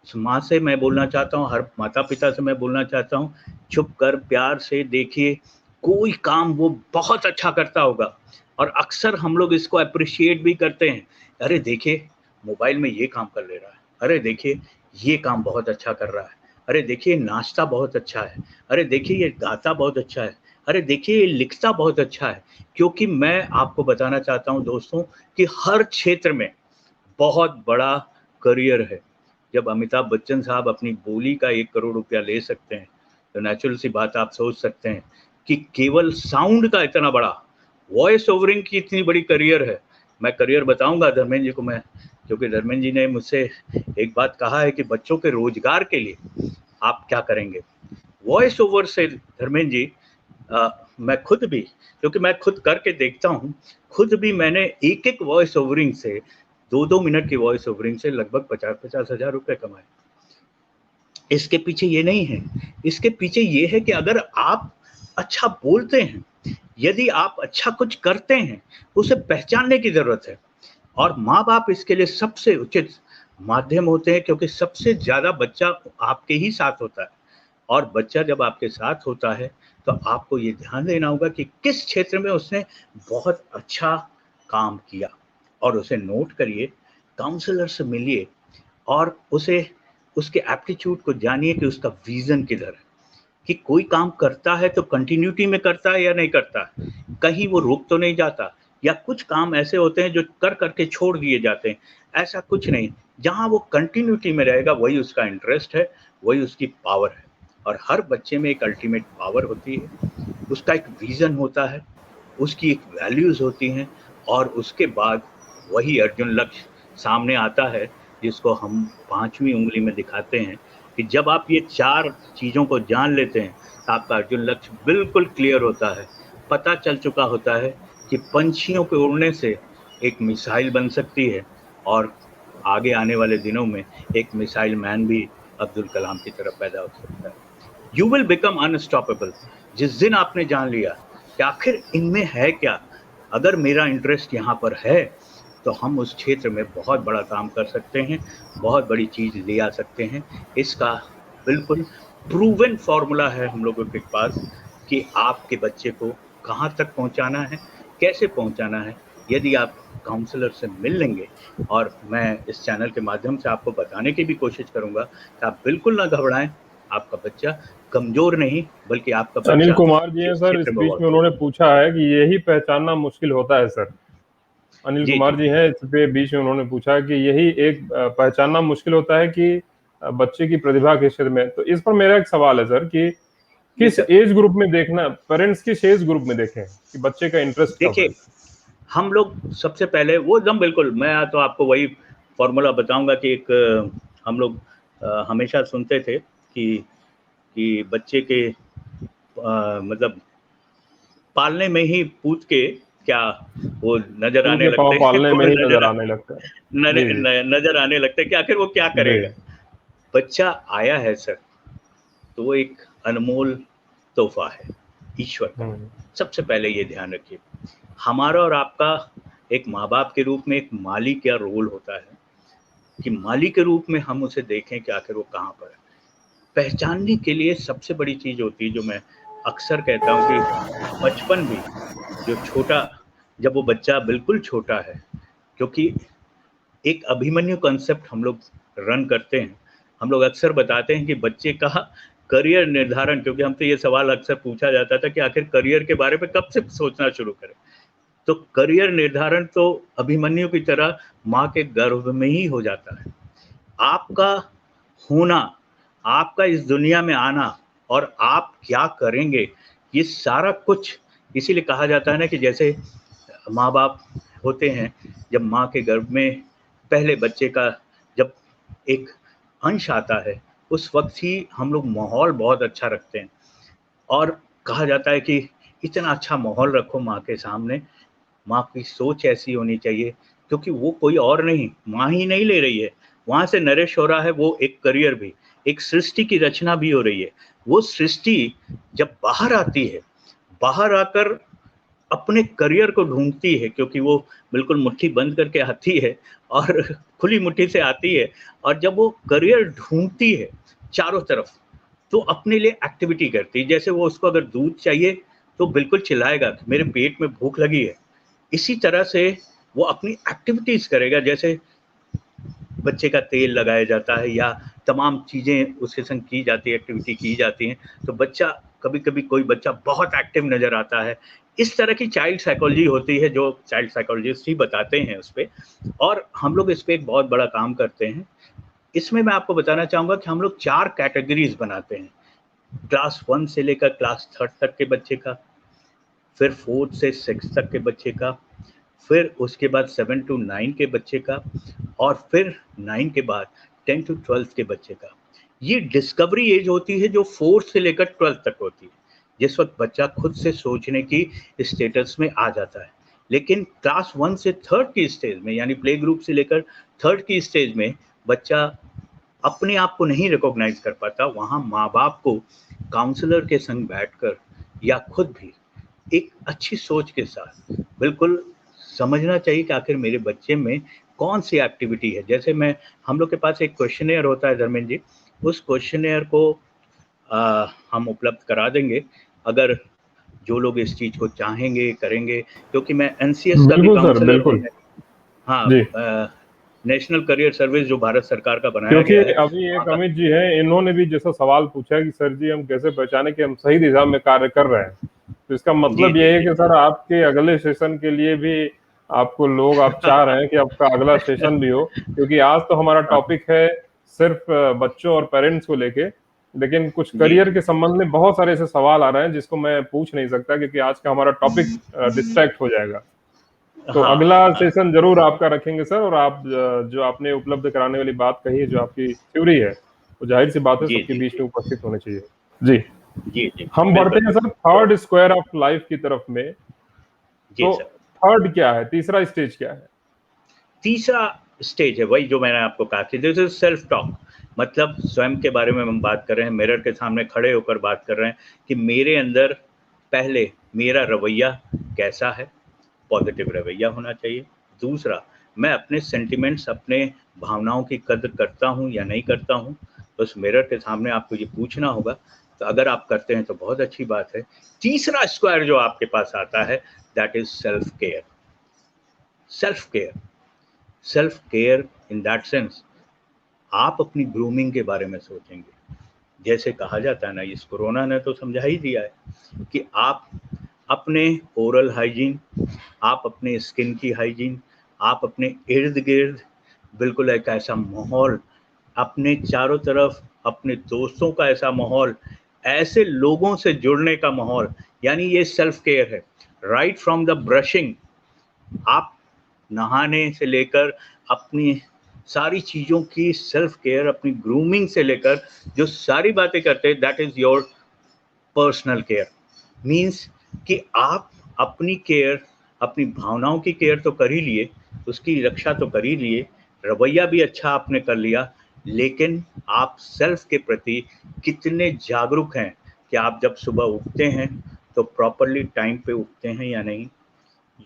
माँ से मैं बोलना चाहता हूँ, हर माता पिता से मैं बोलना चाहता हूँ, चुप कर प्यार से देखिए, कोई काम वो बहुत अच्छा करता होगा और अक्सर हम लोग इसको अप्रिशिएट भी करते हैं। अरे देखिए, मोबाइल में ये काम कर ले रहा है, अरे देखिए ये काम बहुत अच्छा कर रहा है, अरे देखिए नाश्ता बहुत अच्छा है, अरे देखिए ये गाता बहुत अच्छा है, अरे देखिए ये लिखता बहुत अच्छा है। क्योंकि मैं आपको बताना चाहता हूँ दोस्तों कि हर क्षेत्र में बहुत बड़ा करियर है। जब अमिताभ बच्चन साहब अपनी बोली का 1 करोड़ रुपया ले सकते हैं, तो नेचुरल सी बात आप सोच सकते हैं कि केवल साउंड का इतना बड़ा, वॉइस ओवरिंग की इतनी बड़ी करियर है। मैं करियर बताऊंगा धर्मेंद्र जी को मैं, क्योंकि धर्मेंद्र जी ने मुझसे एक बात कहा है कि बच्चों के रोजगार के लिए आप क्या करेंगे। वॉइस ओवर से धर्मेंद्र जी, मैं खुद भी, क्योंकि मैं खुद करके देखता हूँ, खुद भी मैंने एक वॉइस ओवरिंग से 2-2 मिनट की वॉइस ओवरिंग से लगभग 50-50 हज़ार रुपए कमाए। इसके पीछे ये नहीं है, इसके पीछे ये है कि अगर आप अच्छा बोलते हैं, यदि आप अच्छा कुछ करते हैं, उसे पहचानने की ज़रूरत है। और माँ-बाप इसके लिए सबसे उचित माध्यम होते हैं, क्योंकि सबसे ज़्यादा बच्चा आपके ही साथ होता है। और बच्चा जब आपके साथ होता है, तो आपको ये ध्यान देना होगा कि किस क्षेत्र में उसने बहुत अच्छा काम किया, और उसे नोट करिए, काउंसलर से मिलिए और उसे उसके एप्टीट्यूड को जानिए कि उसका विज़न किधर है। कि कोई काम करता है तो कंटिन्यूटी में करता है या नहीं करता है, कहीं वो रुक तो नहीं जाता, या कुछ काम ऐसे होते हैं जो कर करके छोड़ दिए जाते हैं। ऐसा कुछ नहीं, जहाँ वो कंटिन्यूटी में रहेगा वही उसका इंटरेस्ट है, वही उसकी पावर है। और हर बच्चे में एक अल्टीमेट पावर होती है, उसका एक विज़न होता है, उसकी एक वैल्यूज़ होती हैं, और उसके बाद वही अर्जुन लक्ष्य सामने आता है, जिसको हम 5वीं उंगली में दिखाते हैं कि जब आप ये 4 चीज़ों को जान लेते हैं, तो आपका अर्जुन लक्ष्य बिल्कुल क्लियर होता है। पता चल चुका होता है कि पंछियों के उड़ने से एक मिसाइल बन सकती है, और आगे आने वाले दिनों में एक मिसाइल मैन भी अब्दुल कलाम की तरह पैदा हो सकता है। You will become unstoppable. जिस दिन आपने जान लिया कि आखिर इनमें है क्या, अगर मेरा इंटरेस्ट यहाँ पर है, तो हम उस क्षेत्र में बहुत बड़ा काम कर सकते हैं, बहुत बड़ी चीज़ ले आ सकते हैं। इसका बिल्कुल प्रूवन फार्मूला है हम लोगों के पास कि आपके बच्चे को कहाँ तक पहुँचाना है, कैसे पहुँचाना है। यदि आप काउंसलर से मिल लेंगे, और मैं इस चैनल के माध्यम से आपको बताने की भी कोशिश करूँगा कि आप बिल्कुल ना घबराएं, आपका बच्चा कमज़ोर नहीं, बल्कि आपका अनिल बच्चा कुमार जी हैं इस सर, इस क्षेत्र में बीच बहुत में उन्होंने तेज़ है। पूछा है कि यही पहचानना मुश्किल होता है सर। अनिल जी, कुमार जी, जी हैं, इस पे बीच में उन्होंने पूछा कि यही एक पहचानना मुश्किल होता है कि बच्चे की प्रतिभा किस क्षेत्र में। तो इस पर मेरा एक सवाल है सर कि जी किस सर। एज ग्रुप में देखना, पेरेंट्स किस एज ग्रुप में देखें कि बच्चे का इंटरेस्ट कब है? देखिए, हम लोग सबसे पहले वो एकदम बिल्कुल, मैं तो आपको वही फ़ॉर्मूला बताऊँगा कि एक हम लोग हमेशा सुनते थे कि बच्चे के मतलब पालने में ही पूत के क्या वो नज़र फूल आने के लगते पाँव हैं, पालने में फूल ही नजर आने लगता है। जी, जी। नज़र आने लगते हैं कि आखिर वो क्या जी। करेगा। बच्चा आया है सर, तो वो एक अनमोल तोहफ़ा है ईश्वर का। हुँ। सबसे पहले ये ध्यान रखिए, हमारा और आपका एक माँ-बाप के रूप में एक माली का रोल होता है कि माली के रूप में हम उसे देखें कि आखिर वो कहाँ पर है। पहचानने के लिए सबसे बड़ी चीज़ होती है, जो मैं अक्सर कहता हूँ कि बचपन भी, जो छोटा, जब वो बच्चा बिल्कुल छोटा है, क्योंकि एक अभिमन्यु कॉन्सेप्ट हम लोग रन करते हैं। हम लोग अक्सर बताते हैं कि बच्चे का करियर निर्धारण, क्योंकि हमसे ये सवाल अक्सर पूछा जाता था कि आखिर करियर के बारे में कब से सोचना शुरू करें। तो करियर निर्धारण तो अभिमन्यु की तरह माँ के गर्भ में ही हो जाता है। आपका होना, आपका इस दुनिया में आना और आप क्या करेंगे, ये सारा कुछ, इसीलिए कहा जाता है ना कि जैसे माँ बाप होते हैं, जब माँ के गर्भ में पहले बच्चे का जब एक अंश आता है, उस वक्त ही हम लोग माहौल बहुत अच्छा रखते हैं और कहा जाता है कि इतना अच्छा माहौल रखो माँ के सामने, माँ की सोच ऐसी होनी चाहिए, क्योंकि वो कोई और नहीं, माँ ही नहीं ले रही है, वहाँ से नरिश हो रहा है वो एक करियर भी, एक सृष्टि की रचना भी हो रही है। वो सृष्टि जब बाहर आती है, बाहर आकर अपने करियर को ढूँढती है, क्योंकि वो बिल्कुल मुट्ठी बंद करके आती है और खुली मुट्ठी से आती है, और जब वो करियर ढूँढती है चारों तरफ, तो अपने लिए एक्टिविटी करती है। जैसे वो, उसको अगर दूध चाहिए तो बिल्कुल चिल्लाएगा कि मेरे पेट में भूख लगी है। इसी तरह से वो अपनी एक्टिविटीज़ करेगा, जैसे बच्चे का तेल लगाया जाता है या तमाम चीज़ें उसके संग की जाती है, एक्टिविटी की जाती हैं, तो बच्चा, कभी-कभी कोई बच्चा बहुत एक्टिव नज़र आता है। इस तरह की चाइल्ड साइकोलॉजी होती है, जो चाइल्ड साइकोलॉजिस्ट ही बताते हैं उस पे, और हम लोग इस पे एक बहुत बड़ा काम करते हैं। इसमें मैं आपको बताना चाहूँगा कि हम लोग 4 कैटेगरीज़ बनाते हैं। क्लास 1 से लेकर क्लास 3 तक के बच्चे का, फिर 4th से 6th तक के बच्चे का, फिर उसके बाद 7 to 9 के बच्चे का, और फिर 9 के बाद 10 to 12 के बच्चे का। ये डिस्कवरी एज होती है जो 4th से लेकर 12th तक होती है, जिस वक्त बच्चा खुद से सोचने की स्टेटस में आ जाता है। लेकिन क्लास 1 से 3rd की स्टेज में, यानी प्ले ग्रुप से लेकर 3rd की स्टेज में, बच्चा अपने आप को नहीं रिकॉग्नाइज कर पाता। वहाँ माँ बाप को काउंसलर के संग बैठकर या खुद भी एक अच्छी सोच के साथ बिल्कुल समझना चाहिए कि आखिर मेरे बच्चे में कौन सी एक्टिविटी है। जैसे हम लोग के पास एक क्वेश्चनेयर होता है धर्मेंद्र जी, उस क्वेश्चनेयर को हम उपलब्ध करा देंगे, अगर जो लोग इस चीज़ को चाहेंगे, करेंगे, क्योंकि मैं एनसीएस का भी बिल्कुल सर, काउंसलर हूँ। बिल्कुल। हाँ, जी, नेशनल करियर सर्विस जो भारत सरकार का बनाया क्योंकि गया है, अभी वहाँ एक का। अमित जी हैं, इन्होंने भी जैसा सवाल पूछा कि सर जी हम कैसे पहचाने कि हम सही दिशा में कार्य कर रहे हैं। तो इसका जी, मतलब जी, ये है जी। कि सर आपके अगले सेशन के लिए भी आपको लोग, आप चाह रहे हैं कि आपका अगला सेशन भी हो, क्योंकि आज तो हमारा हाँ, टॉपिक है सिर्फ बच्चों और पेरेंट्स को लेके, लेकिन कुछ जी, करियर जी। के संबंध में बहुत सारे ऐसे सवाल आ रहे हैं जिसको मैं पूछ नहीं सकता, क्योंकि आज का हमारा टॉपिक डिस्ट्रैक्ट हो जाएगा। तो हाँ, अगला हाँ, हाँ। सेशन जरूर आपका रखेंगे सर, और आप जो आपने उपलब्ध कराने वाली बात कही है, जो आपकी थ्योरी है, वो जाहिर सी बात है जी, सबके जी, बीच जी। में उपस्थित होनी चाहिए। जी, जी, जी। हम बिल्कुल, बढ़ते हैं सर बिल्कुल। तो थर्ड स्क्वायर ऑफ लाइफ की तरफ में। जी, तो सर। थर्ड क्या है, तीसरा स्टेज क्या है? तीसरा स्टेज है वही जो मैंने आपको कहा कि दिस इज सेल्फ टॉक, मतलब स्वयं के बारे में हम बात कर रहे हैं, मिरर के सामने खड़े होकर बात कर रहे हैं कि मेरे अंदर पहले मेरा रवैया कैसा है, पॉजिटिव रवैया होना चाहिए। दूसरा, मैं अपने सेंटिमेंट्स, अपने भावनाओं की कद्र करता हूँ या नहीं करता हूँ, तो उस मिरर के सामने आपको ये पूछना होगा। तो अगर आप करते हैं तो बहुत अच्छी बात है। तीसरा स्क्वायर जो आपके पास आता है, that is self care. Self care, self care in that sense, आप अपनी ग्रूमिंग के बारे में सोचेंगे। जैसे कहा जाता है ना, इस कोरोना ने तो समझा ही दिया है कि आप अपने ओरल हाइजीन, आप अपने स्किन की हाइजीन, आप अपने इर्द गिर्द बिल्कुल एक ऐसा माहौल, अपने चारों तरफ अपने दोस्तों का ऐसा माहौल, ऐसे लोगों से जुड़ने का माहौल, यानी ये सेल्फ केयर है। राइट फ्रॉम द ब्रशिंग, आप नहाने से लेकर अपनी सारी चीज़ों की सेल्फ केयर, अपनी ग्रूमिंग से लेकर जो सारी बातें करते हैं, that is your personal care. Means कि आप अपनी केयर, अपनी भावनाओं की केयर तो कर ही लिए, उसकी रक्षा तो कर ही लिए, रवैया भी अच्छा आपने कर लिया, लेकिन आप सेल्फ के प्रति कितने जागरूक हैं कि आप जब सुबह उठते हैं तो प्रॉपरली टाइम पे उठते हैं या नहीं,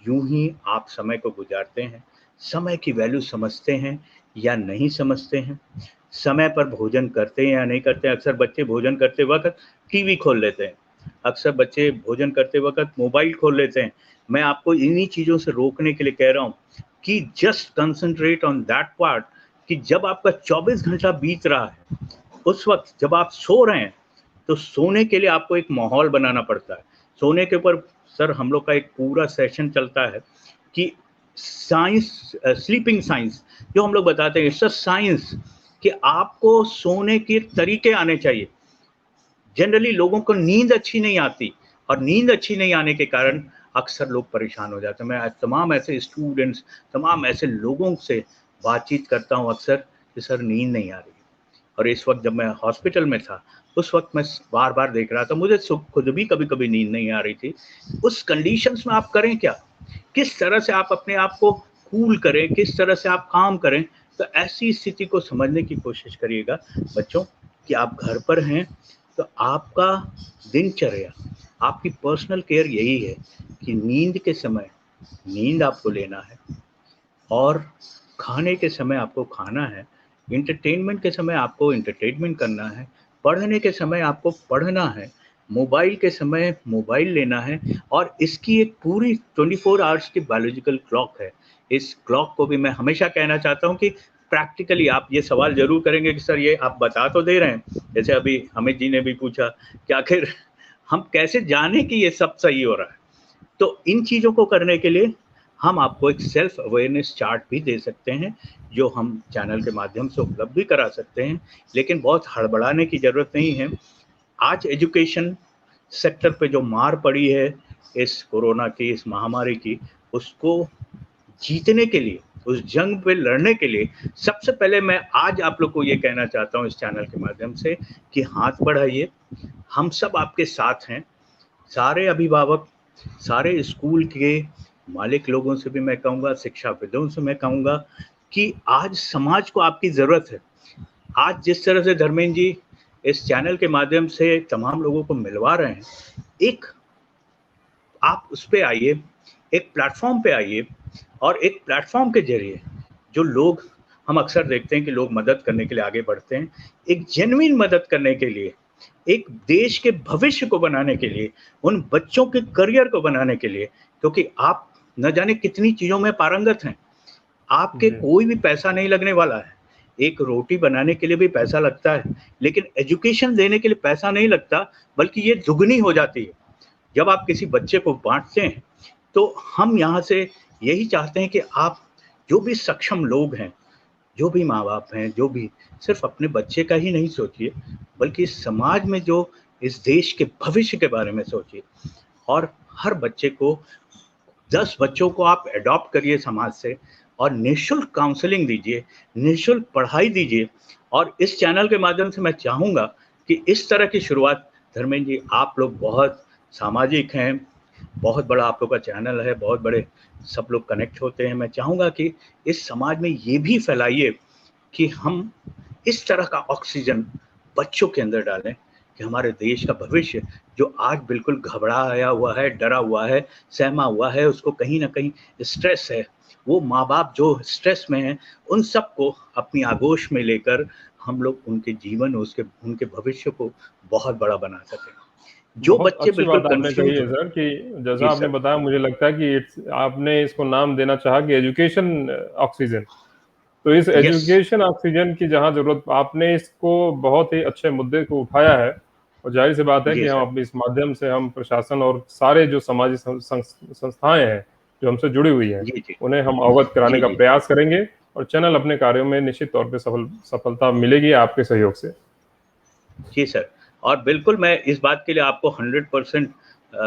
यूं ही आप समय को गुजारते हैं, समय की वैल्यू समझते हैं या नहीं समझते हैं, समय पर भोजन करते हैं या नहीं करते हैं। अक्सर बच्चे भोजन करते वक्त टीवी खोल लेते हैं, अक्सर बच्चे भोजन करते वक्त मोबाइल खोल लेते हैं। मैं आपको इन्हीं चीज़ों से रोकने के लिए कह रहा हूँ कि just concentrate on that part, कि जब आपका 24 घंटा बीत रहा है, उस वक्त जब आप सो रहे हैं, तो सोने के लिए आपको एक माहौल बनाना पड़ता है। सोने के ऊपर सर हम लोग का एक पूरा सेशन चलता है कि साइंस, स्लीपिंग साइंस जो हम लोग बताते हैं, इट्स अ साइंस कि आपको सोने के तरीके आने चाहिए। जनरली लोगों को नींद अच्छी नहीं आती, और नींद अच्छी नहीं आने के कारण अक्सर लोग परेशान हो जाते हैं। मैं आज तमाम ऐसे स्टूडेंट्स, तमाम ऐसे लोगों से बातचीत करता हूँ अक्सर कि सर नींद नहीं आ रही। और इस वक्त जब मैं हॉस्पिटल में था, उस वक्त मैं बार बार देख रहा था, मुझे खुद भी कभी कभी नींद नहीं आ रही थी। उस कंडीशंस में आप करें क्या, किस तरह से आप अपने आप को कूल करें, किस तरह से आप काम करें। तो ऐसी स्थिति को समझने की कोशिश करिएगा बच्चों कि आप घर पर हैं, तो आपका दिनचर्या, आपकी पर्सनल केयर यही है कि नींद के समय नींद आपको लेना है, और खाने के समय आपको खाना है, एंटरटेनमेंट के समय आपको एंटरटेनमेंट करना है, पढ़ने के समय आपको पढ़ना है, मोबाइल के समय मोबाइल लेना है। और इसकी एक पूरी 24 आवर्स की बायोलॉजिकल क्लॉक है। इस क्लॉक को भी मैं हमेशा कहना चाहता हूँ कि प्रैक्टिकली आप ये सवाल ज़रूर करेंगे कि सर ये आप बता तो दे रहे हैं, जैसे अभी अमित जी ने भी पूछा कि आखिर हम कैसे जाने कि ये सब सही हो रहा है। तो इन चीज़ों को करने के लिए हम आपको एक सेल्फ अवेयरनेस चार्ट भी दे सकते हैं, जो हम चैनल के माध्यम से उपलब्ध भी करा सकते हैं। लेकिन बहुत हड़बड़ाने की ज़रूरत नहीं है। आज एजुकेशन सेक्टर पे जो मार पड़ी है इस कोरोना की, इस महामारी की, उसको जीतने के लिए, उस जंग पे लड़ने के लिए सबसे पहले मैं आज आप लोग को ये कहना चाहता हूँ इस चैनल के माध्यम से कि हाथ बढ़ाइए। हम सब आपके साथ हैं। सारे अभिभावक, सारे स्कूल के मालिक लोगों से भी मैं कहूँगा, शिक्षाविदों से मैं कहूँगा कि आज समाज को आपकी ज़रूरत है। आज जिस तरह से धर्मेंद्र जी इस चैनल के माध्यम से तमाम लोगों को मिलवा रहे हैं, एक आप उस पे आइए, एक प्लेटफॉर्म पे आइए, और एक प्लेटफॉर्म के जरिए जो लोग, हम अक्सर देखते हैं कि लोग मदद करने के लिए आगे बढ़ते हैं, एक जेन्युइन मदद करने के लिए, एक देश के भविष्य को बनाने के लिए, उन बच्चों के करियर को बनाने के लिए, क्योंकि आप न जाने कितनी चीज़ों में पारंगत हैं। आपके जी कोई भी पैसा नहीं लगने वाला है। एक रोटी बनाने के लिए भी पैसा लगता है, लेकिन एजुकेशन देने के लिए पैसा नहीं लगता, बल्कि ये दुगनी हो जाती है। जब आप किसी बच्चे को बाँटते हैं, तो हम यहाँ से यही चाहते हैं कि आप जो भी सक्षम लोग हैं, जो भी माँ-बाप हैं, जो भी, सिर्फ़ अपने बच्चे का ही नहीं सोचिए, बल्कि इस समाज में जो, इस देश के भविष्य के बारे में सोचिए। और हर बच्चे को, 10 बच्चों को आप एडॉप्ट करिए समाज से, और निःशुल्क काउंसलिंग दीजिए, निःशुल्क पढ़ाई दीजिए। और इस चैनल के माध्यम से मैं चाहूँगा कि इस तरह की शुरुआत, धर्मेंद्र जी आप लोग बहुत सामाजिक हैं, बहुत बड़ा आप लोग का चैनल है, बहुत बड़े सब लोग कनेक्ट होते हैं। मैं चाहूँगा कि इस समाज में ये भी फैलाइए कि हम इस तरह का ऑक्सीजन बच्चों के अंदर डालें कि हमारे देश का भविष्य, जो आज बिल्कुल घबराया हुआ है, डरा हुआ है, सहमा हुआ है, उसको कहीं न कहीं स्ट्रेस है, वो माँ-बाप जो स्ट्रेस में हैं, उन सबको अपनी आगोश में लेकर हम लोग उनके जीवन, उसके उनके भविष्य को बहुत बड़ा बना सकें। जो बहुत बच्चे अच्छी बिल्कुल बात आपने कही कन्फ्यूज़ है हैं। सर कि जैसा जी आपने सर। बताया, मुझे लगता है कि आपने इसको नाम देना चाहा कि एजुकेशन ऑक्सीजन। तो इस यस। एजुकेशन ऑक्सीजन की जहाँ ज़रूरत, आपने इसको बहुत ही अच्छे मुद्दे को उठाया है, और ज़ाहिर-सी बात है कि जी हम सर। अपने इस माध्यम से हम प्रशासन और सारे जो समाजी संस्थाएँ हैं, जो हमसे जुड़ी हुई हैं, जी, जी। उन्हें हम अवगत कराने जी, का जी। प्रयास करेंगे, और चैनल अपने कार्यों में निश्चित तौर पे सफलता मिलेगी आपके सहयोग से। जी सर। और बिल्कुल मैं इस बात के लिए आपको 100%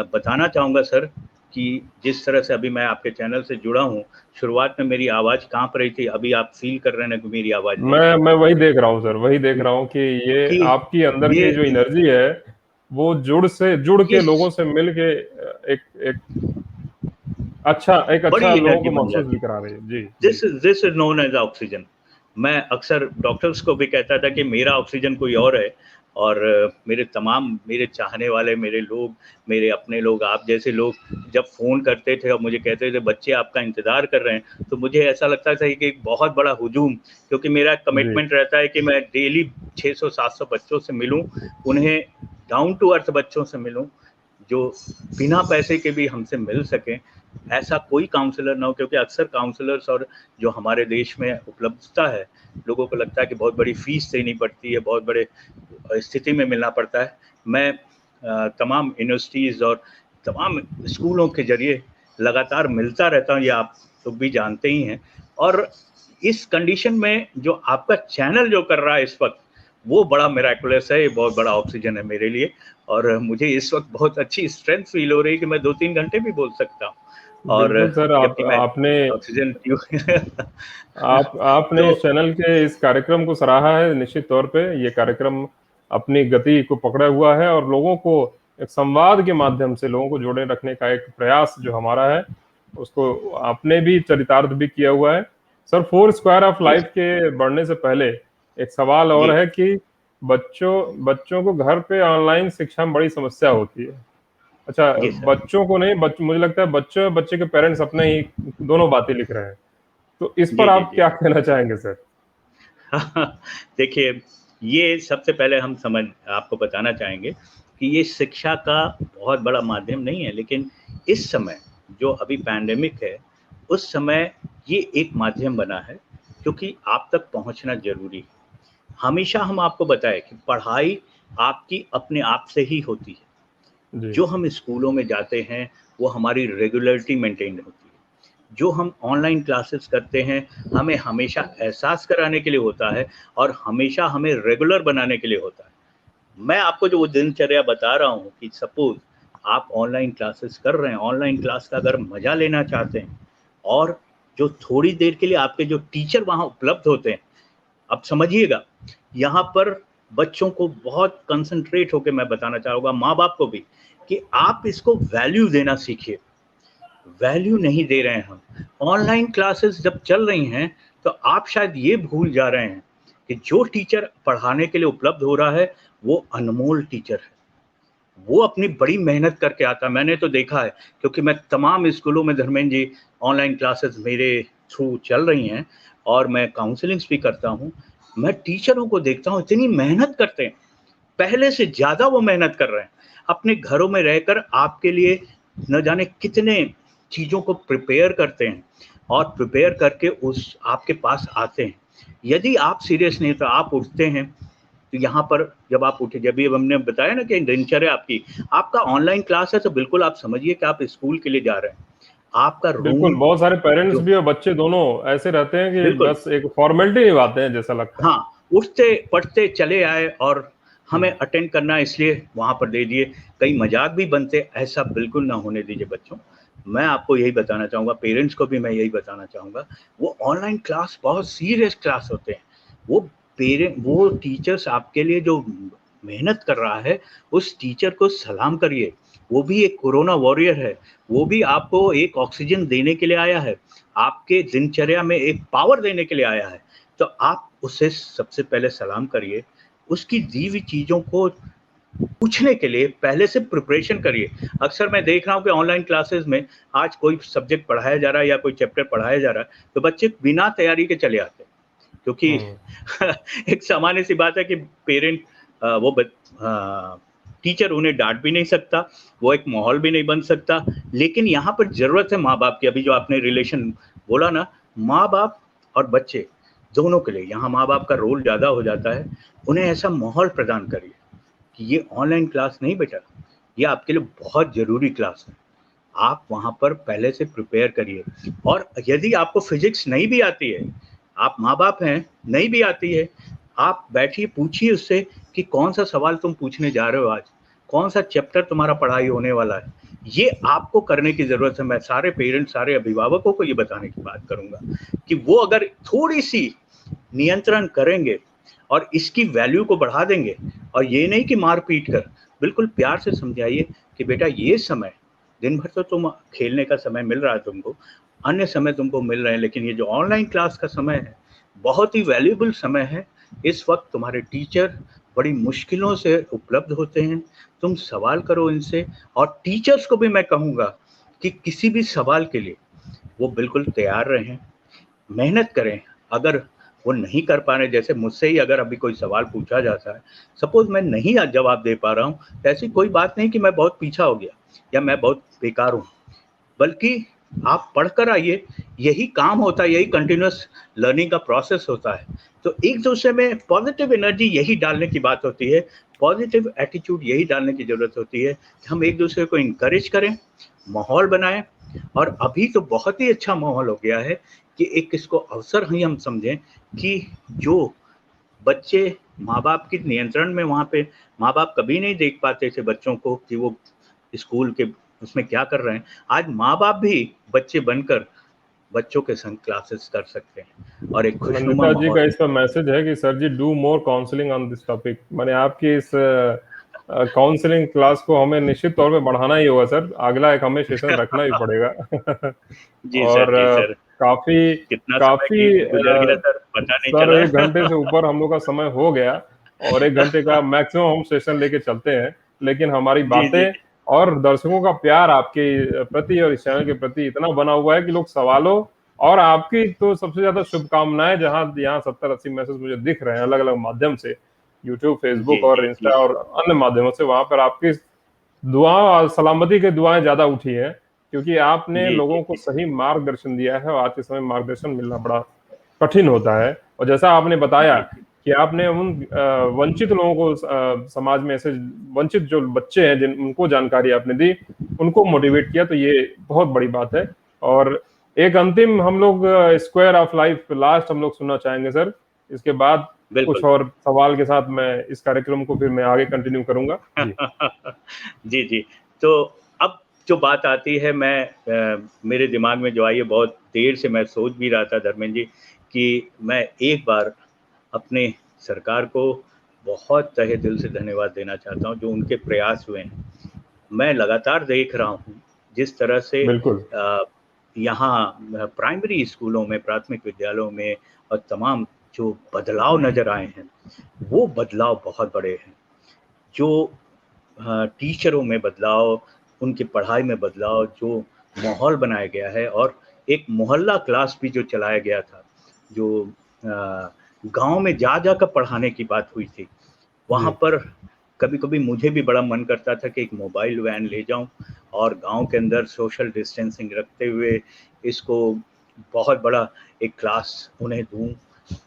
बताना चाहूँगा सर कि जिस तरह से अभी मैं आपके चैनल से जुड़ा हूँ, शुरुआत में मेरी आवाज़ काँप रही थी, अभी आप फ़ील कर रहे हैं कि मेरी आवाज़ नहीं काँप मैं रही। वही देख रहा हूँ सर, वही देख कि रहा हूँ कि ये कि आपकी अंदर ये की जो एनर्जी है, वो जुड़ के किस लोगों से मिल के एक एक एक बड़ी अच्छा लोगों एनर्जी को बन महसूस जाती भी है। करा रही है। जी, जी। This is known as oxygen. मैं अक्सर डॉक्टर्स को भी कहता था कि मेरा ऑक्सीजन कोई और है, और मेरे तमाम मेरे चाहने वाले, मेरे लोग, मेरे अपने लोग, आप जैसे लोग जब फ़ोन करते थे और मुझे कहते थे बच्चे आपका इंतज़ार कर रहे हैं, तो मुझे ऐसा लगता था कि एक बहुत बड़ा हुजूम, क्योंकि मेरा जी, कमिटमेंट रहता है कि मैं डेली 600-700 बच्चों से मिलूँ, उन्हें डाउन टू अर्थ बच्चों से मिलूँ, जो बिना पैसे के भी हमसे मिल सकें। ऐसा कोई काउंसलर ना हो, क्योंकि अक्सर काउंसलर्स और जो हमारे देश में उपलब्धता है, लोगों को लगता है कि बहुत बड़ी फ़ीस देनी पड़ती है, बहुत बड़े स्थिति में मिलना पड़ता है। मैं तमाम यूनिवर्सिटीज़ और तमाम स्कूलों के ज़रिए लगातार मिलता रहता हूँ, ये आप लोग भी जानते ही हैं। और इस कंडीशन में जो आपका चैनल जो कर रहा है इस वक़्त, वो बड़ा मिरेकुलस है, ये बहुत बड़ा ऑक्सीजन है मेरे लिए। और मुझे इस वक़्त बहुत अच्छी स्ट्रेंथ फ़ील हो रही है कि मैं 2-3 घंटे भी बोल सकता हूँ। और बिल्कुल सर, जबकि मैं आपने ऑक्सीजन ट्यूब आपने तो इस चैनल के इस कार्यक्रम को सराहा है, निश्चित तौर पे ये कार्यक्रम अपनी गति को पकड़े हुआ है और लोगों को एक संवाद के माध्यम से लोगों को जोड़े रखने का एक प्रयास जो हमारा है, उसको आपने भी चरितार्थ भी किया हुआ है। Sir, four square of G life sir, के बढ़ने से पहले एक सवाल और जी, है कि बच्चों को घर पे ऑनलाइन शिक्षा में बड़ी समस्या होती है। अच्छा, जी सर। बच्चों को नहीं, मुझे लगता है बच्चे के पेरेंट्स अपने ही दोनों बातें लिख रहे हैं। तो इस पर जी, जी, आप जी। क्या कहना चाहेंगे सर? देखिए, ये सबसे पहले हम आपको बताना चाहेंगे कि ये शिक्षा का बहुत बड़ा माध्यम नहीं है, लेकिन इस समय जो अभी पैंडेमिक है, उस समय ये एक माध्यम बना है, क्योंकि आप तक पहुँचना ज़रूरी है। हमेशा हम आपको बताएँ कि पढ़ाई आपकी अपने आप से ही होती है। जी, जो हम स्कूलों में जाते हैं, वो हमारी रेगुलरिटी मेंटेन होती है। जो हम ऑनलाइन क्लासेस करते हैं, हमें हमेशा एहसास कराने के लिए होता है और हमेशा हमें रेगुलर बनाने के लिए होता है। मैं आपको जो वो दिनचर्या बता रहा हूँ कि सपोज़ आप ऑनलाइन क्लासेस कर रहे हैं, ऑनलाइन क्लास का अगर मज़ा लेना चाहते हैं और जो थोड़ी देर के लिए आपके जो टीचर वहाँ उपलब्ध होते हैं, अब समझिएगा, यहाँ पर बच्चों को बहुत कंसंट्रेट होके मैं बताना चाहूँगा, माँ-बाप को भी, कि आप इसको वैल्यू देना सीखिए। वैल्यू नहीं दे रहे हैं हम। ऑनलाइन क्लासेस जब चल रही हैं, तो आप शायद ये भूल जा रहे हैं कि जो टीचर पढ़ाने के लिए उपलब्ध हो रहा है, वो अनमोल टीचर है। वो अपनी बड़ी मेहनत करके आता है। मैंने तो देखा है, क्योंकि मैं तमाम स्कूलों में धर्मेंद्र जी ऑनलाइन क्लासेस मेरे थ्रू चल रही हैं और मैं काउंसलिंग्स भी करता हूँ। मैं टीचरों को देखता हूँ, इतनी मेहनत करते हैं, पहले से ज़्यादा वो मेहनत कर रहे हैं। अपने घरों में रहकर आपके लिए न जाने कितने चीज़ों को प्रिपेयर करते हैं और प्रिपेयर करके उस आपके पास आते हैं। यदि आप सीरियस नहीं, तो आप उठते हैं, तो यहाँ पर जब आप उठे, जब भी हमने बताया ना कि दिनचर्या आपका ऑनलाइन क्लास है, तो बिल्कुल आप समझिए कि आप स्कूल के लिए जा रहे हैं। आपका बिल्कुल, रूम बहुत सारे पेरेंट्स जो भी और बच्चे दोनों ऐसे रहते हैं कि बिल्कुल, बस एक फॉर्मेलिटी निभाते हैं जैसा लगता है। हाँ, उठते, पढ़ते चले आए और हुँ, हमें अटेंड करना है इसलिए वहाँ पर दे दिए। कई मज़ाक भी बनते, ऐसा बिल्कुल ना होने दीजिए बच्चों। मैं आपको यही बताना चाहूँगा, पेरेंट्स को भी मैं यही बताना चाहूँगा, वो ऑनलाइन क्लास बहुत सीरियस क्लास होते हैं। वो वो टीचर्स आपके लिए जो मेहनत कर रहा है, उस टीचर को सलाम करिए। वो भी एक कोरोना वॉरियर है, वो भी आपको एक ऑक्सीजन देने के लिए आया है, आपके दिनचर्या में एक पावर देने के लिए आया है। तो आप उससे सबसे पहले सलाम करिए, उसकी दी हुई चीज़ों को पूछने के लिए पहले से प्रिपरेशन करिए। अक्सर मैं देख रहा हूँ कि ऑनलाइन क्लासेस में आज कोई सब्जेक्ट पढ़ाया जा रहा है या कोई चैप्टर पढ़ाया जा रहा है, तो बच्चे बिना तैयारी के चले आते हैं। क्योंकि हुँ, एक सामान्य सी बात है कि पेरेंट वो टीचर उन्हें डाँट भी नहीं सकता, वो एक माहौल भी नहीं बन सकता। लेकिन यहाँ पर ज़रूरत है माँ-बाप की, अभी जो आपने रिलेशन बोला ना, माँ-बाप और बच्चे दोनों के लिए यहाँ माँ-बाप का रोल ज़्यादा हो जाता है। उन्हें ऐसा माहौल प्रदान करिए कि ये ऑनलाइन क्लास नहीं बेटा, ये आपके लिए बहुत ज़रूरी क्लास है। आप वहाँ पर पहले से प्रिपेयर करिए। और यदि आपको फिज़िक्स नहीं भी आती है, आप माँ-बाप हैं, नहीं भी आती है, आप बैठिए, पूछिए उससे कि कौन-सा सवाल तुम पूछने जा रहे हो आज? कौन-सा चैप्टर तुम्हारा पढ़ाई होने वाला है? ये आपको करने की ज़रूरत है। मैं सारे पेरेंट्स, सारे अभिभावकों को ये बताने की बात करूँगा कि वो अगर थोड़ी-सी नियंत्रण करेंगे और इसकी वैल्यू को बढ़ा देंगे, और ये नहीं कि मार-पीट कर, बिल्कुल प्यार से समझाइए कि बेटा ये समय, दिन भर तो तुम खेलने का समय मिल रहा है तुमको, अन्य समय तुमको मिल रहे हैं, लेकिन ये जो ऑनलाइन क्लास का समय है, बहुत ही वैल्यूएबल समय है। इस वक़्त तुम्हारे टीचर बड़ी मुश्किलों से उपलब्ध होते हैं, तुम सवाल करो इनसे। और टीचर्स को भी मैं कहूँगा कि किसी भी सवाल के लिए वो बिल्कुल तैयार रहें, मेहनत करें। अगर वो नहीं कर पा रहे, जैसे मुझसे ही अगर अभी कोई सवाल पूछा जाता है, सपोज़ मैं नहीं आज जवाब दे पा रहा हूँ, तो ऐसी कोई बात नहीं कि मैं बहुत पीछा हो गया या मैं बहुत बेकार हूँ। बल्कि आप पढ़कर आइए, यही काम होता है, यही कंटिन्यूअस लर्निंग का प्रोसेस होता है। तो एक दूसरे में पॉजिटिव एनर्जी यही डालने की बात होती है, पॉजिटिव एटीट्यूड यही डालने की ज़रूरत होती है कि हम एक दूसरे को इनकरेज करें, माहौल बनाएं। और अभी तो बहुत ही अच्छा माहौल हो गया है कि एक इसको अवसर ही हम समझें कि जो बच्चे माँ बाप के नियंत्रण में, वहाँ पे माँ बाप कभी नहीं देख पाते थे बच्चों को कि वो स्कूल के उसमें क्या कर रहे हैं। आज माँ बाप भी बच्चे बनकर बच्चों के संग क्लासेस कर सकते हैं और एक खुशनुमा नंदिता जी माहौल। का इस पर मैसेज है कि sir ji do more counselling on this topic. मैंने आपकी इस काउंसलिंग क्लास को हमें निश्चित तौर पे बढ़ाना ही होगा सर, अगला एक हमें सेशन रखना भी पड़ेगा। जी सर, और जी सर। काफी कितना समय काफी की गुजर गया सर, पता नहीं सर चला। 1 घंटे से ऊपर हम लोग का समय हो गया, और 1 घंटे का मैक्सिमम हम सेशन लेके चलते हैं। लेकिन हमारी जी, जी। बातें और दर्शकों का प्यार आपके प्रति और इस चैनल के प्रति इतना बना हुआ है कि लोग सवालों और आपकी तो सबसे ज्यादा शुभकामनाएं, जहां यहाँ 70-80 मैसेज मुझे दिख रहे हैं अलग अलग माध्यम से, यूट्यूब, जी, फेसबुक और जी, इंस्टा जी। और अन्य माध्यमों से, वहां पर आपकी दुआ और सलामती की दुआएं ज्यादा उठी है, क्योंकि आपने जी, जी, लोगों को जी। सही मार्गदर्शन दिया है, और आज के समय मार्गदर्शन मिलना बड़ा कठिन होता है। और जैसा आपने बताया जी, जी। कि आपने उन वंचित लोगों को, समाज में ऐसे वंचित जो बच्चे हैं जिन उनको जानकारी आपने दी, उनको मोटिवेट किया, तो ये बहुत बड़ी बात है। और एक अंतिम हम लोग स्क्वायर ऑफ लाइफ लास्ट हम लोग सुनना चाहेंगे सर। इसके बाद कुछ बिल्कुल। और सवाल के साथ मैं इस कार्यक्रम को फिर मैं आगे कंटिन्यू करूंगा जी। जी, जी। तो अब जो बात आती है, मैं मेरे दिमाग में जो आई है, बहुत देर से मैं सोच भी रहा था धर्मेंद्र जी, कि मैं एक बार अपने सरकार को बहुत तहे दिल से धन्यवाद देना चाहता हूँ, जो उनके प्रयास हुए हैं। मैं लगातार देख रहा हूँ, जिस तरह से बिल्कुल। यहाँ प्राइमरी स्कूलों में, प्राथमिक विद्यालयों में और तमाम जो बदलाव नज़र आए हैं, वो बदलाव बहुत बड़े हैं। जो टीचरों में बदलाव, उनकी पढ़ाई में बदलाव, जो माहौल बनाया गया है, और एक मोहल्ला क्लास भी जो चलाया गया था, जो गाँव में जा जाकर पढ़ाने की बात हुई थी, वहाँ जी पर कभी-कभी मुझे भी बड़ा मन करता था कि एक मोबाइल वैन ले जाऊँ और गाँव के अंदर सोशल डिस्टेंसिंग रखते हुए इसको बहुत बड़ा एक क्लास उन्हें दूँ।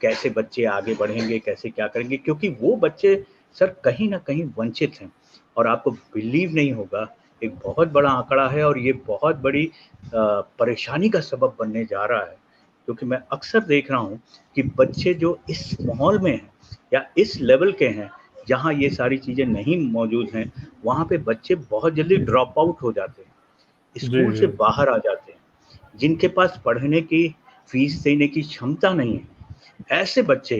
कैसे बच्चे आगे बढ़ेंगे, कैसे क्या करेंगे, क्योंकि वो बच्चे सर कहीं न कहीं वंचित हैं। और आपको बिलीव नहीं होगा, एक बहुत बड़ा आंकड़ा है और ये बहुत बड़ी परेशानी का सबब बनने जा रहा है। क्योंकि मैं अक्सर देख रहा हूँ कि बच्चे जो इस माहौल में हैं या इस लेवल के हैं, जहाँ ये सारी चीज़ें नहीं मौजूद हैं, वहाँ पे बच्चे बहुत जल्दी ड्रॉप आउट हो जाते हैं, जी स्कूल से जी। बाहर आ जाते हैं। जिनके पास पढ़ने की फीस देने की क्षमता नहीं है, ऐसे बच्चे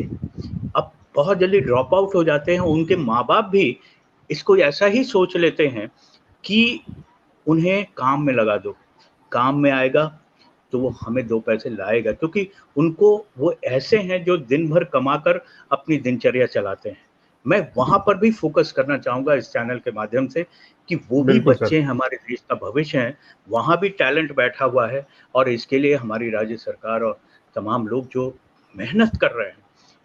अब बहुत जल्दी ड्रॉप आउट हो जाते हैं। उनके माँ-बाप भी इसको ऐसा ही सोच लेते हैं कि उन्हें काम में लगा दो, काम में आएगा तो वो हमें 2 पैसे लाएगा, क्योंकि उनको वो ऐसे हैं जो दिन भर कमाकर अपनी दिनचर्या चलाते हैं। मैं वहाँ पर भी फ़ोकस करना चाहूँगा इस चैनल के माध्यम से कि वो भी बिल्कुल सर। बच्चे हमारे देश का भविष्य हैं, वहाँ भी टैलेंट बैठा हुआ है और इसके लिए हमारी राज्य सरकार और तमाम लोग जो मेहनत कर रहे हैं,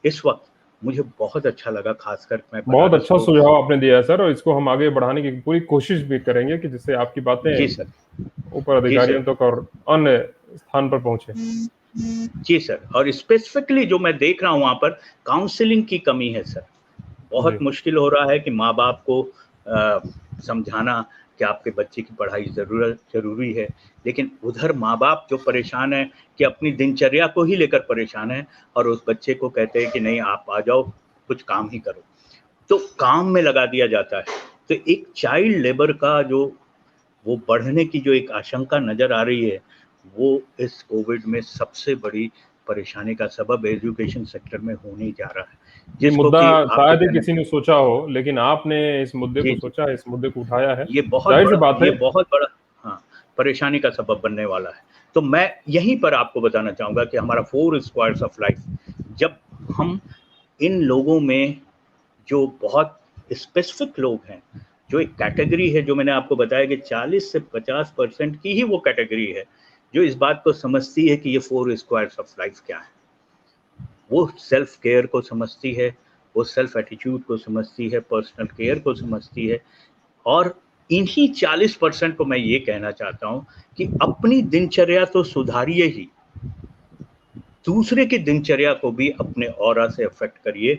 इस वक़्त मुझे बहुत अच्छा लगा, ख़ासकर मैं बहुत बनारस अच्छा को। सुझाव आपने दिया है सर, और इसको हम आगे बढ़ाने की पूरी कोशिश भी करेंगे कि जिससे आपकी बातें जी सर, ऊपर जी सर। अधिकारियों तक और अन्य स्थान पर पहुंचे। जी सर, और स्पेसिफिकली जो मैं देख रहा हूँ वहाँ पर काउंसलिंग की कमी है सर। बहुत जी मुश्किल हो रहा है कि माँ-बाप को समझाना कि आपके बच्चे की पढ़ाई ज़रूरी है। लेकिन उधर माँ-बाप जो परेशान हैं कि अपनी दिनचर्या को ही लेकर परेशान हैं और उस बच्चे को कहते हैं कि नहीं आप आ जाओ, कुछ काम ही करो। तो काम में लगा दिया जाता है। तो एक चाइल्ड लेबर का जो वो बढ़ने की जो एक आशंका नज़र आ रही है, वो इस कोविड में सबसे बड़ी परेशानी का सबब एजुकेशन सेक्टर में होने जा रहा है, ये जिसको मुद्दा कि आपके शायद ही चैनल। किसी ने सोचा हो, लेकिन आपने इस मुद्दे जी, को जी। सोचा है, इस मुद्दे को उठाया है। ये बहुत जाहिर सी बड़ा बात ये है। बहुत बड़ा हाँ, परेशानी का सबब बनने वाला है। तो मैं यहीं पर आपको बताना चाहूँगा कि हमारा 4 स्क्वायर्स ऑफ लाइफ, जब हम इन लोगों में जो बहुत स्पेसिफिक लोग हैं, जो एक कैटेगरी है, जो मैंने आपको बताया कि 40 से 50% की ही वो कैटेगरी है, जो इस बात को समझती है कि ये 4 स्क्वायर्स ऑफ लाइफ क्या है। वो सेल्फ केयर को समझती है, वो सेल्फ एटीट्यूड को समझती है, पर्सनल केयर को समझती है और इन्हीं 40% को मैं ये कहना चाहता हूँ कि अपनी दिनचर्या तो सुधारिए ही, दूसरे की दिनचर्या को भी अपने ऑरा से अफेक्ट करिए,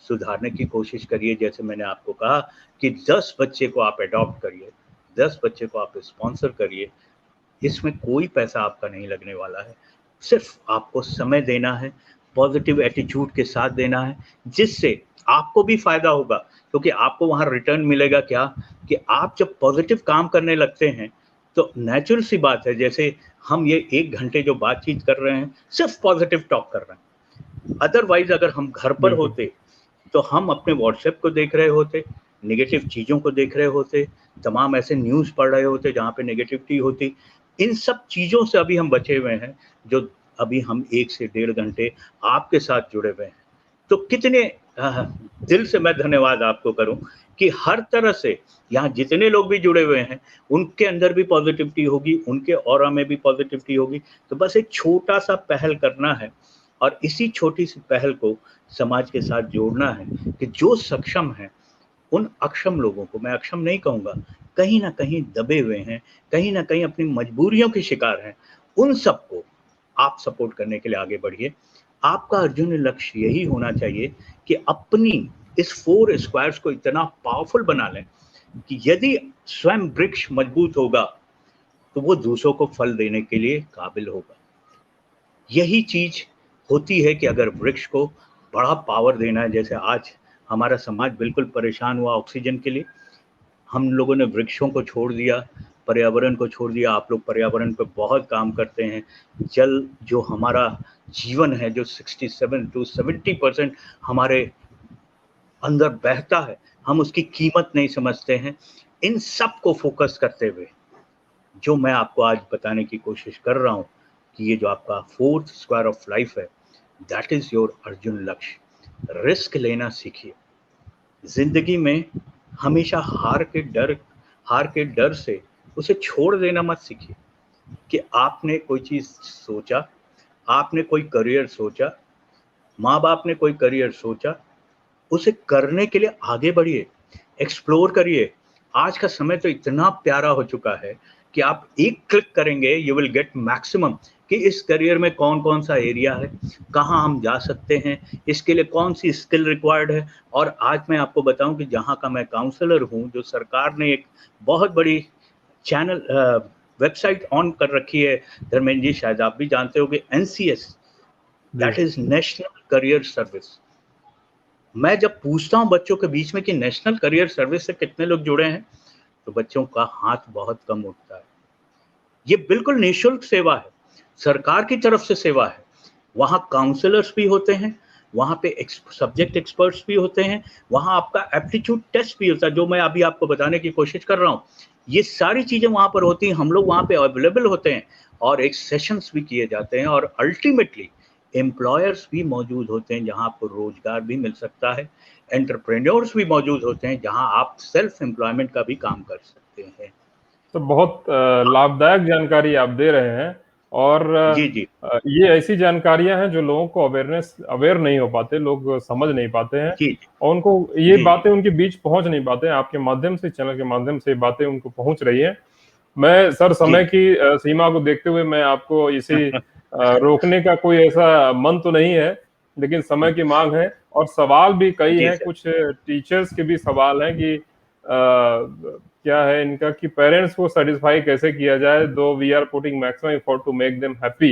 सुधारने की कोशिश करिए। जैसे मैंने आपको कहा कि 10 बच्चे को आप अडॉप्ट करिए, 10 बच्चे को आप स्पॉन्सर करिए, इसमें कोई पैसा आपका नहीं लगने वाला है, सिर्फ आपको समय देना है, पॉजिटिव एटीट्यूड के साथ देना है, जिससे आपको भी फायदा होगा, क्योंकि आपको वहाँ रिटर्न मिलेगा क्या कि आप जब पॉजिटिव काम करने लगते हैं तो नेचुरल सी बात है, जैसे हम ये 1 घंटे जो बातचीत कर रहे हैं सिर्फ पॉजिटिव टॉक कर रहे हैं। अदरवाइज अगर हम घर पर बिल्कुल। होते तो हम अपने व्हाट्सएप को देख रहे होते, नेगेटिव चीज़ों को देख रहे होते, तमाम ऐसे न्यूज़ पढ़ रहे होते जहाँ पे नेगेटिविटी होती। इन सब चीज़ों से अभी हम बचे हुए हैं, जो अभी हम 1 से 1.5 घंटे आपके साथ जुड़े हुए हैं। तो कितने दिल से मैं धन्यवाद आपको करूं कि हर तरह से यहाँ जितने लोग भी जुड़े हुए हैं उनके अंदर भी पॉजिटिविटी होगी, उनके ऑरा में भी पॉजिटिविटी होगी। तो बस एक छोटा सा पहल करना है और इसी छोटी सी पहल को समाज के साथ जोड़ना है कि जो सक्षम हैं उन अक्षम लोगों को, मैं अक्षम नहीं कहूँगा, कहीं ना कहीं दबे हुए हैं, कहीं ना कहीं अपनी मजबूरियों के शिकार हैं, उन सबको आप सपोर्ट करने के लिए आगे बढ़िए। आपका अर्जुन लक्ष्य यही होना चाहिए कि अपनी इस 4 स्क्वायर्स को इतना पावरफुल बना लें कि यदि स्वयं वृक्ष मजबूत होगा तो वो दूसरों को फल देने के लिए काबिल होगा। यही चीज होती है कि अगर वृक्ष को बड़ा पावर देना है, जैसे आज हमारा समाज बिल्कुल परेशान हुआ ऑक्सीजन के लिए, हम लोगों ने वृक्षों को छोड़ दिया, पर्यावरण को छोड़ दिया। आप लोग पर्यावरण पे बहुत काम करते हैं। जल जो हमारा जीवन है, जो 67 to 70% हमारे अंदर बहता है, हम उसकी कीमत नहीं समझते हैं। इन सब को फोकस करते हुए जो मैं आपको आज बताने की कोशिश कर रहा हूँ कि ये जो आपका 4th स्क्वायर ऑफ लाइफ है, दैट इज योर अर्जुन लक्ष्य। रिस्क लेना सीखिए। जिंदगी में हमेशा हार के डर से उसे छोड़ देना मत सीखिए कि आपने कोई चीज सोचा, आपने कोई करियर सोचा, माँ बाप ने कोई करियर सोचा, उसे करने के लिए आगे बढ़िए, एक्सप्लोर करिए। आज का समय तो इतना प्यारा हो चुका है कि आप एक क्लिक करेंगे, यू विल गेट मैक्सिमम कि इस करियर में कौन कौन सा एरिया है, कहाँ हम जा सकते हैं, इसके लिए कौन सी स्किल रिक्वायर्ड है। और आज मैं आपको बताऊं कि जहाँ का मैं काउंसलर हूँ, जो सरकार ने एक बहुत बड़ी चैनल वेबसाइट ऑन कर रखी है, धर्मेंद्र जी शायद आप भी जानते होंगे, NCS, that is national career service. मैं जब पूछता हूँ बच्चों के बीच में कि नेशनल करियर सर्विस से कितने लोग जुड़े हैं, तो बच्चों का हाथ बहुत कम उठता है। ये बिल्कुल निःशुल्क सेवा है, सरकार की तरफ से सेवा है। वहाँ काउंसलर्स भी होते हैं, वहाँ पे सब्जेक्ट एक्सपर्ट्स भी होते हैं, वहाँ आपका एप्टीट्यूड टेस्ट भी होता है, जो मैं अभी आपको बताने की कोशिश कर रहा हूँ। ये सारी चीज़ें वहाँ पर होती हैं, हम लोग वहाँ पे अवेलेबल होते हैं और एक सेशंस भी किए जाते हैं, और अल्टीमेटली एम्प्लॉयर्स भी मौजूद होते हैं जहाँ आपको रोजगार भी मिल सकता है, एंटरप्रेन्योर्स भी मौजूद होते हैं जहाँ आप सेल्फ एम्प्लॉयमेंट का भी काम कर सकते हैं। तो बहुत लाभदायक जानकारी आप दे रहे हैं। और जी जी ये ऐसी जानकारियां हैं जो लोगों को अवेयर नहीं हो पाते, लोग समझ नहीं पाते हैं, जी और उनको ये जी बातें उनके बीच पहुंच नहीं पाते हैं। आपके माध्यम से, चैनल के माध्यम से बातें उनको पहुंच रही है। मैं सर, जी समय की सीमा को देखते हुए मैं आपको इसे रोकने का कोई ऐसा मन तो नहीं है, लेकिन समय की मांग है और सवाल भी कई जी हैं। सर। कुछ टीचर्स के भी सवाल हैं कि क्या है इनका कि पेरेंट्स को सेटिस्फाई कैसे किया जाए, though we are putting maximum effort to make them happy,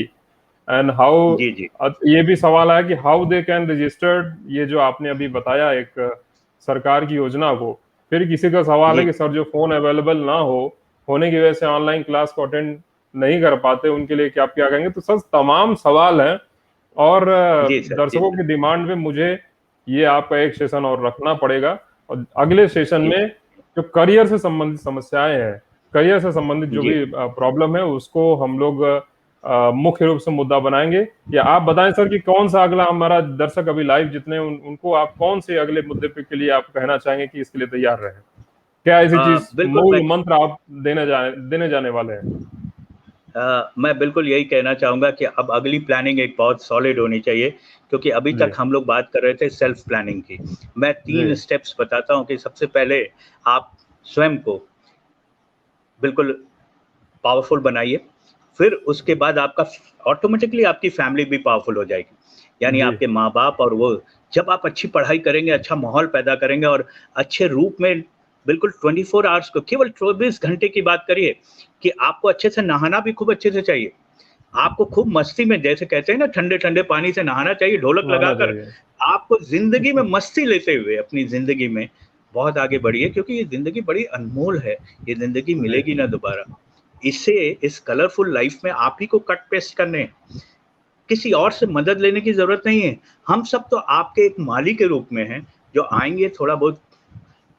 and how, जी जी ये भी सवाल है कि हाउ दे कैन रजिस्टर्ड, ये जो आपने अभी बताया एक सरकार की योजना को। फिर किसी का सवाल है जी कि सर जो फोन अवेलेबल ना होने की वजह से ऑनलाइन क्लास को अटेंड नहीं कर पाते, उनके लिए क्या आप क्या कहेंगे? तो सर तमाम सवाल हैं, और जी सर। जी दर्शकों सर। की डिमांड पे मुझे ये आपका एक सेशन और रखना पड़ेगा, और अगले सेशन जी में जो करियर से संबंधित समस्याएं हैं, करियर से संबंधित जो जी भी प्रॉब्लम है, उसको हम लोग मुख्य रूप से मुद्दा बनाएंगे। या आप बताएं सर कि कौन सा अगला, हमारा दर्शक अभी लाइव जितने उनको आप कौन से अगले मुद्दे पे के लिए आप कहना चाहेंगे कि इसके लिए तैयार रहें? क्या ऐसी चीज, बिल्कुल मूल मंत्र आप देने जाने वाले हैं? मैं बिल्कुल यही कहना चाहूँगा कि अब अगली प्लानिंग एक बहुत सॉलिड होनी चाहिए, क्योंकि अभी जी तक हम लोग बात कर रहे थे सेल्फ प्लानिंग की। मैं जी 3 स्टेप्स बताता हूँ कि सबसे पहले आप स्वयं को बिल्कुल पावरफुल बनाइए। फिर उसके बाद आपका ऑटोमेटिकली आपकी फैमिली भी पावरफुल हो जाएगी। यानी जी, आपके माँ-बाप और वो जब आप अच्छी पढ़ाई करेंगे, अच्छा माहौल पैदा करेंगे और अच्छे रूप में बिल्कुल 24 आवर्स को केवल 24 घंटे की बात करिए कि आपको अच्छे से नहाना भी खूब अच्छे से चाहिए। आपको खूब मस्ती में जैसे कहते हैं ना ठंडे-ठंडे पानी से नहाना चाहिए ढोलक नहाना लगाकर। चाहिए। आपको ज़िंदगी में मस्ती लेते हुए अपनी ज़िंदगी में बहुत आगे बढ़िए क्योंकि ये ज़िंदगी बड़ी अनमोल है। ये ज़िंदगी जी, मिलेगी ना दोबारा। इसे इस कलरफुल लाइफ़ में आप ही को कट पेस्ट करने हैं। किसी और से मदद लेने की ज़रूरत नहीं है। हम सब तो आपके एक माली के रूप में हैं, जो आएँगे थोड़ा बहुत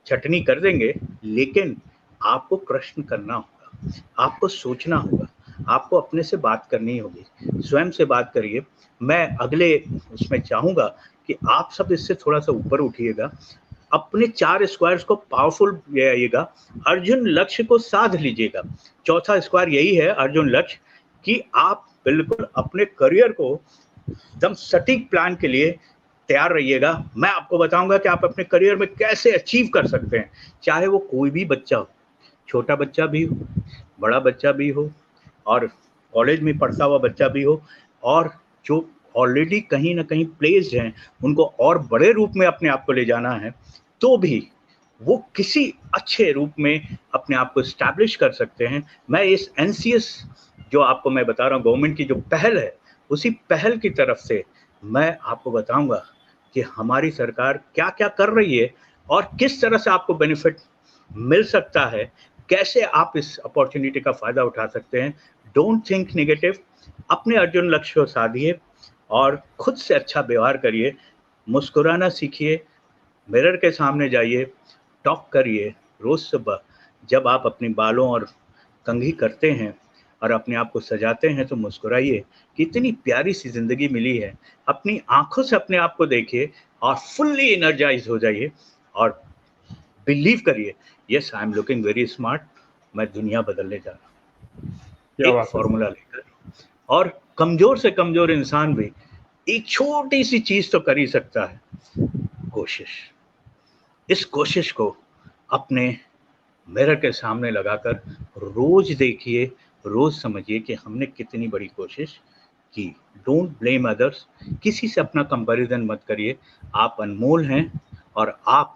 छँटनी कर देंगे, लेकिन आपको प्रश्न करना होगा, आपको सोचना होगा, आपको अपने से बात करनी होगी, स्वयं से बात करिए। मैं अगले उसमें चाहूँगा कि आप सब इससे थोड़ा-सा ऊपर उठिएगा, अपने 4 स्क्वायर्स को पावरफुल ले आइएगा, अर्जुन लक्ष्य को साध लीजिएगा। चौथा स्क्वायर यही है अर्जुन लक्ष्य कि आप बिल्कुल अपने करियर को एकदम सटीक प्लान के लिए तैयार रहिएगा। मैं आपको बताऊँगा कि आप अपने करियर में कैसे अचीव कर सकते हैं, चाहे वो कोई भी बच्चा हो, छोटा बच्चा भी हो, बड़ा बच्चा भी हो और कॉलेज में पढ़ता हुआ बच्चा भी हो और जो ऑलरेडी कहीं न कहीं प्लेस्ड हैं, उनको और बड़े रूप में अपने आप को ले जाना है, तो भी वो किसी अच्छे रूप में अपने आप को एस्टैब्लिश कर सकते हैं। मैं इस एनसीएस जो आपको मैं बता रहा हूँ गवर्नमेंट की जो पहल है, उसी पहल की तरफ से मैं आपको बताऊँगा कि हमारी सरकार क्या-क्या कर रही है और किस तरह से आपको बेनिफिट मिल सकता है, कैसे आप इस अपॉर्च्युनिटी का फ़ायदा उठा सकते हैं। डोंट थिंक नेगेटिव, अपने अर्जुन लक्ष्य को साधिए और खुद से अच्छा व्यवहार करिए, मुस्कुराना सीखिए, मिरर के सामने जाइए, टॉक करिए रोज़ सुबह। जब आप अपने बालों और कंघी करते हैं और अपने आप को सजाते हैं तो मुस्कुराइए कि इतनी प्यारी सी ज़िंदगी मिली है। अपनी आँखों से अपने आप को देखिए और फुल्ली एनर्जाइज़ हो जाइए और बिलीव करिए, yes I am looking very smart, मैं दुनिया बदलने जा रहा हूँ। क्या एक बात है सर। फ़ॉर्मूला लेकर और कमज़ोर से कमज़ोर इंसान भी एक छोटी-सी चीज़ तो कर ही सकता है, कोशिश। इस कोशिश को अपने मिरर के सामने लगाकर रोज़ देखिए, रोज़ समझिए कि हमने कितनी बड़ी कोशिश की। डोंट ब्लेम अदर्स, किसी से अपना कंपैरिज़न मत करिए। आप अनमोल हैं और आप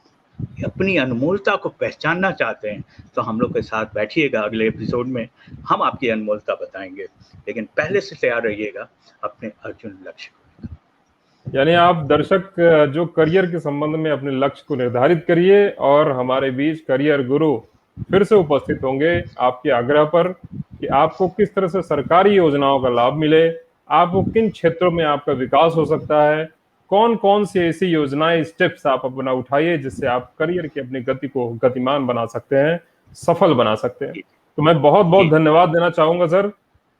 अपनी अनमोलता को पहचानना चाहते हैं, तो हम लोग के साथ बैठिएगा अगले एपिसोड में, हम आपकी अनमोलता बताएँगे। लेकिन पहले से तैयार रहिएगा अपने अर्जुन लक्ष्य को। यानी आप दर्शक जो करियर के संबंध में अपने लक्ष्य को निर्धारित करिए और हमारे बीच करियर गुरु फिर से उपस्थित होंगे आपके आग्रह पर कि आपको किस तरह से सरकारी योजनाओं का लाभ मिले, आपको किन क्षेत्रों में आपका विकास हो सकता है, कौन-कौन सी ऐसी योजनाएं, स्टेप्स आप अपना उठाइए जिससे आप करियर की अपनी गति को गतिमान बना सकते हैं, सफल बना सकते हैं। जी, तो मैं बहुत-बहुत जी, धन्यवाद देना चाहूँगा सर।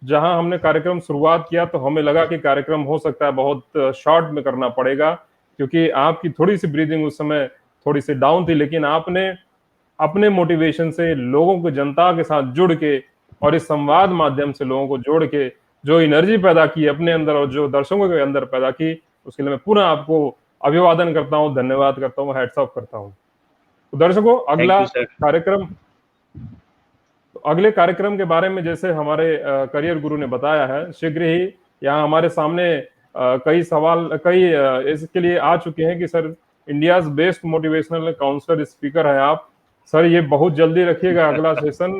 जहां हमने कार्यक्रम शुरुआत किया तो हमें लगा कि कार्यक्रम हो सकता है बहुत शॉर्ट में करना पड़ेगा क्योंकि आपकी थोड़ी सी ब्रीदिंग उस समय थोड़ी सी डाउन थी, लेकिन आपने अपने मोटिवेशन से लोगों को, जनता के साथ जुड़ के और इस संवाद माध्यम से लोगों को जोड़ के जो एनर्जी पैदा की अपने अंदर और जो दर्शकों के अंदर पैदा की, उसके लिए मैं पुनः आपको अभिवादन करता हूं, धन्यवाद करता हूं, हैट्स ऑफ करता हूं। तो दर्शकों, थैंक अगला यू सर। कार्यक्रम, तो अगले कार्यक्रम के बारे में जैसे हमारे करियर गुरु ने बताया है, शीघ्र ही यहाँ हमारे सामने कई सवाल, इसके लिए आ चुके हैं कि sir India's best motivational counsellor speaker हैं आप। सर ये बहुत जल्दी रखिएगा अगला सेशन,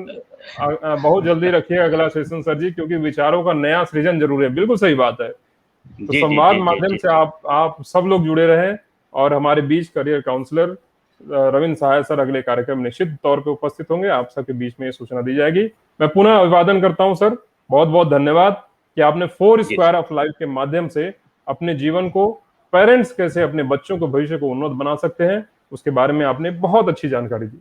बहुत जल्दी रखिएगा अगला सेशन सर जी, क्योंकि विचारों का नया सृजन जरूरी है। बिल्कुल सही बात है। तो जी, जी, संवाद जी, जी, माध्यम जी। से आप सब लोग जुड़े रहें और हमारे बीच करियर काउंसलर रविंद्र सहाय सर अगले कार्यक्रम में निश्चित तौर पे उपस्थित होंगे, आप सबके बीच में ये सूचना दी जाएगी। मैं पुनः अभिवादन करता हूं सर, बहुत बहुत धन्यवाद कि आपने 4 जी स्क्वायर सर। ऑफ लाइफ के माध्यम से अपने जीवन को, पेरेंट्स कैसे अपने बच्चों को, भविष्य को उन्नत बना सकते हैं, उसके बारे में आपने बहुत अच्छी जानकारी दी।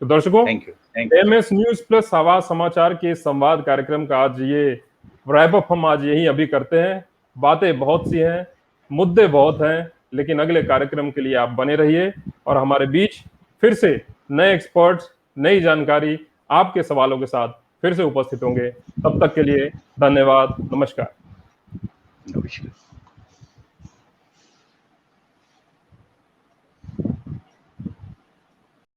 तो दर्शकों, thank you sir. MS news plus आवाज समाचार के संवाद कार्यक्रम का आज ये रैप अप हम आज यही अभी करते हैं। बातें बहुत सी हैं, मुद्दे बहुत हैं, लेकिन अगले कार्यक्रम के लिए आप बने रहिए और हमारे बीच फिर से नए एक्सपर्ट्स, नई जानकारी आपके सवालों के साथ फिर से उपस्थित होंगे। तब तक के लिए धन्यवाद, नमस्कार। नमस्कार।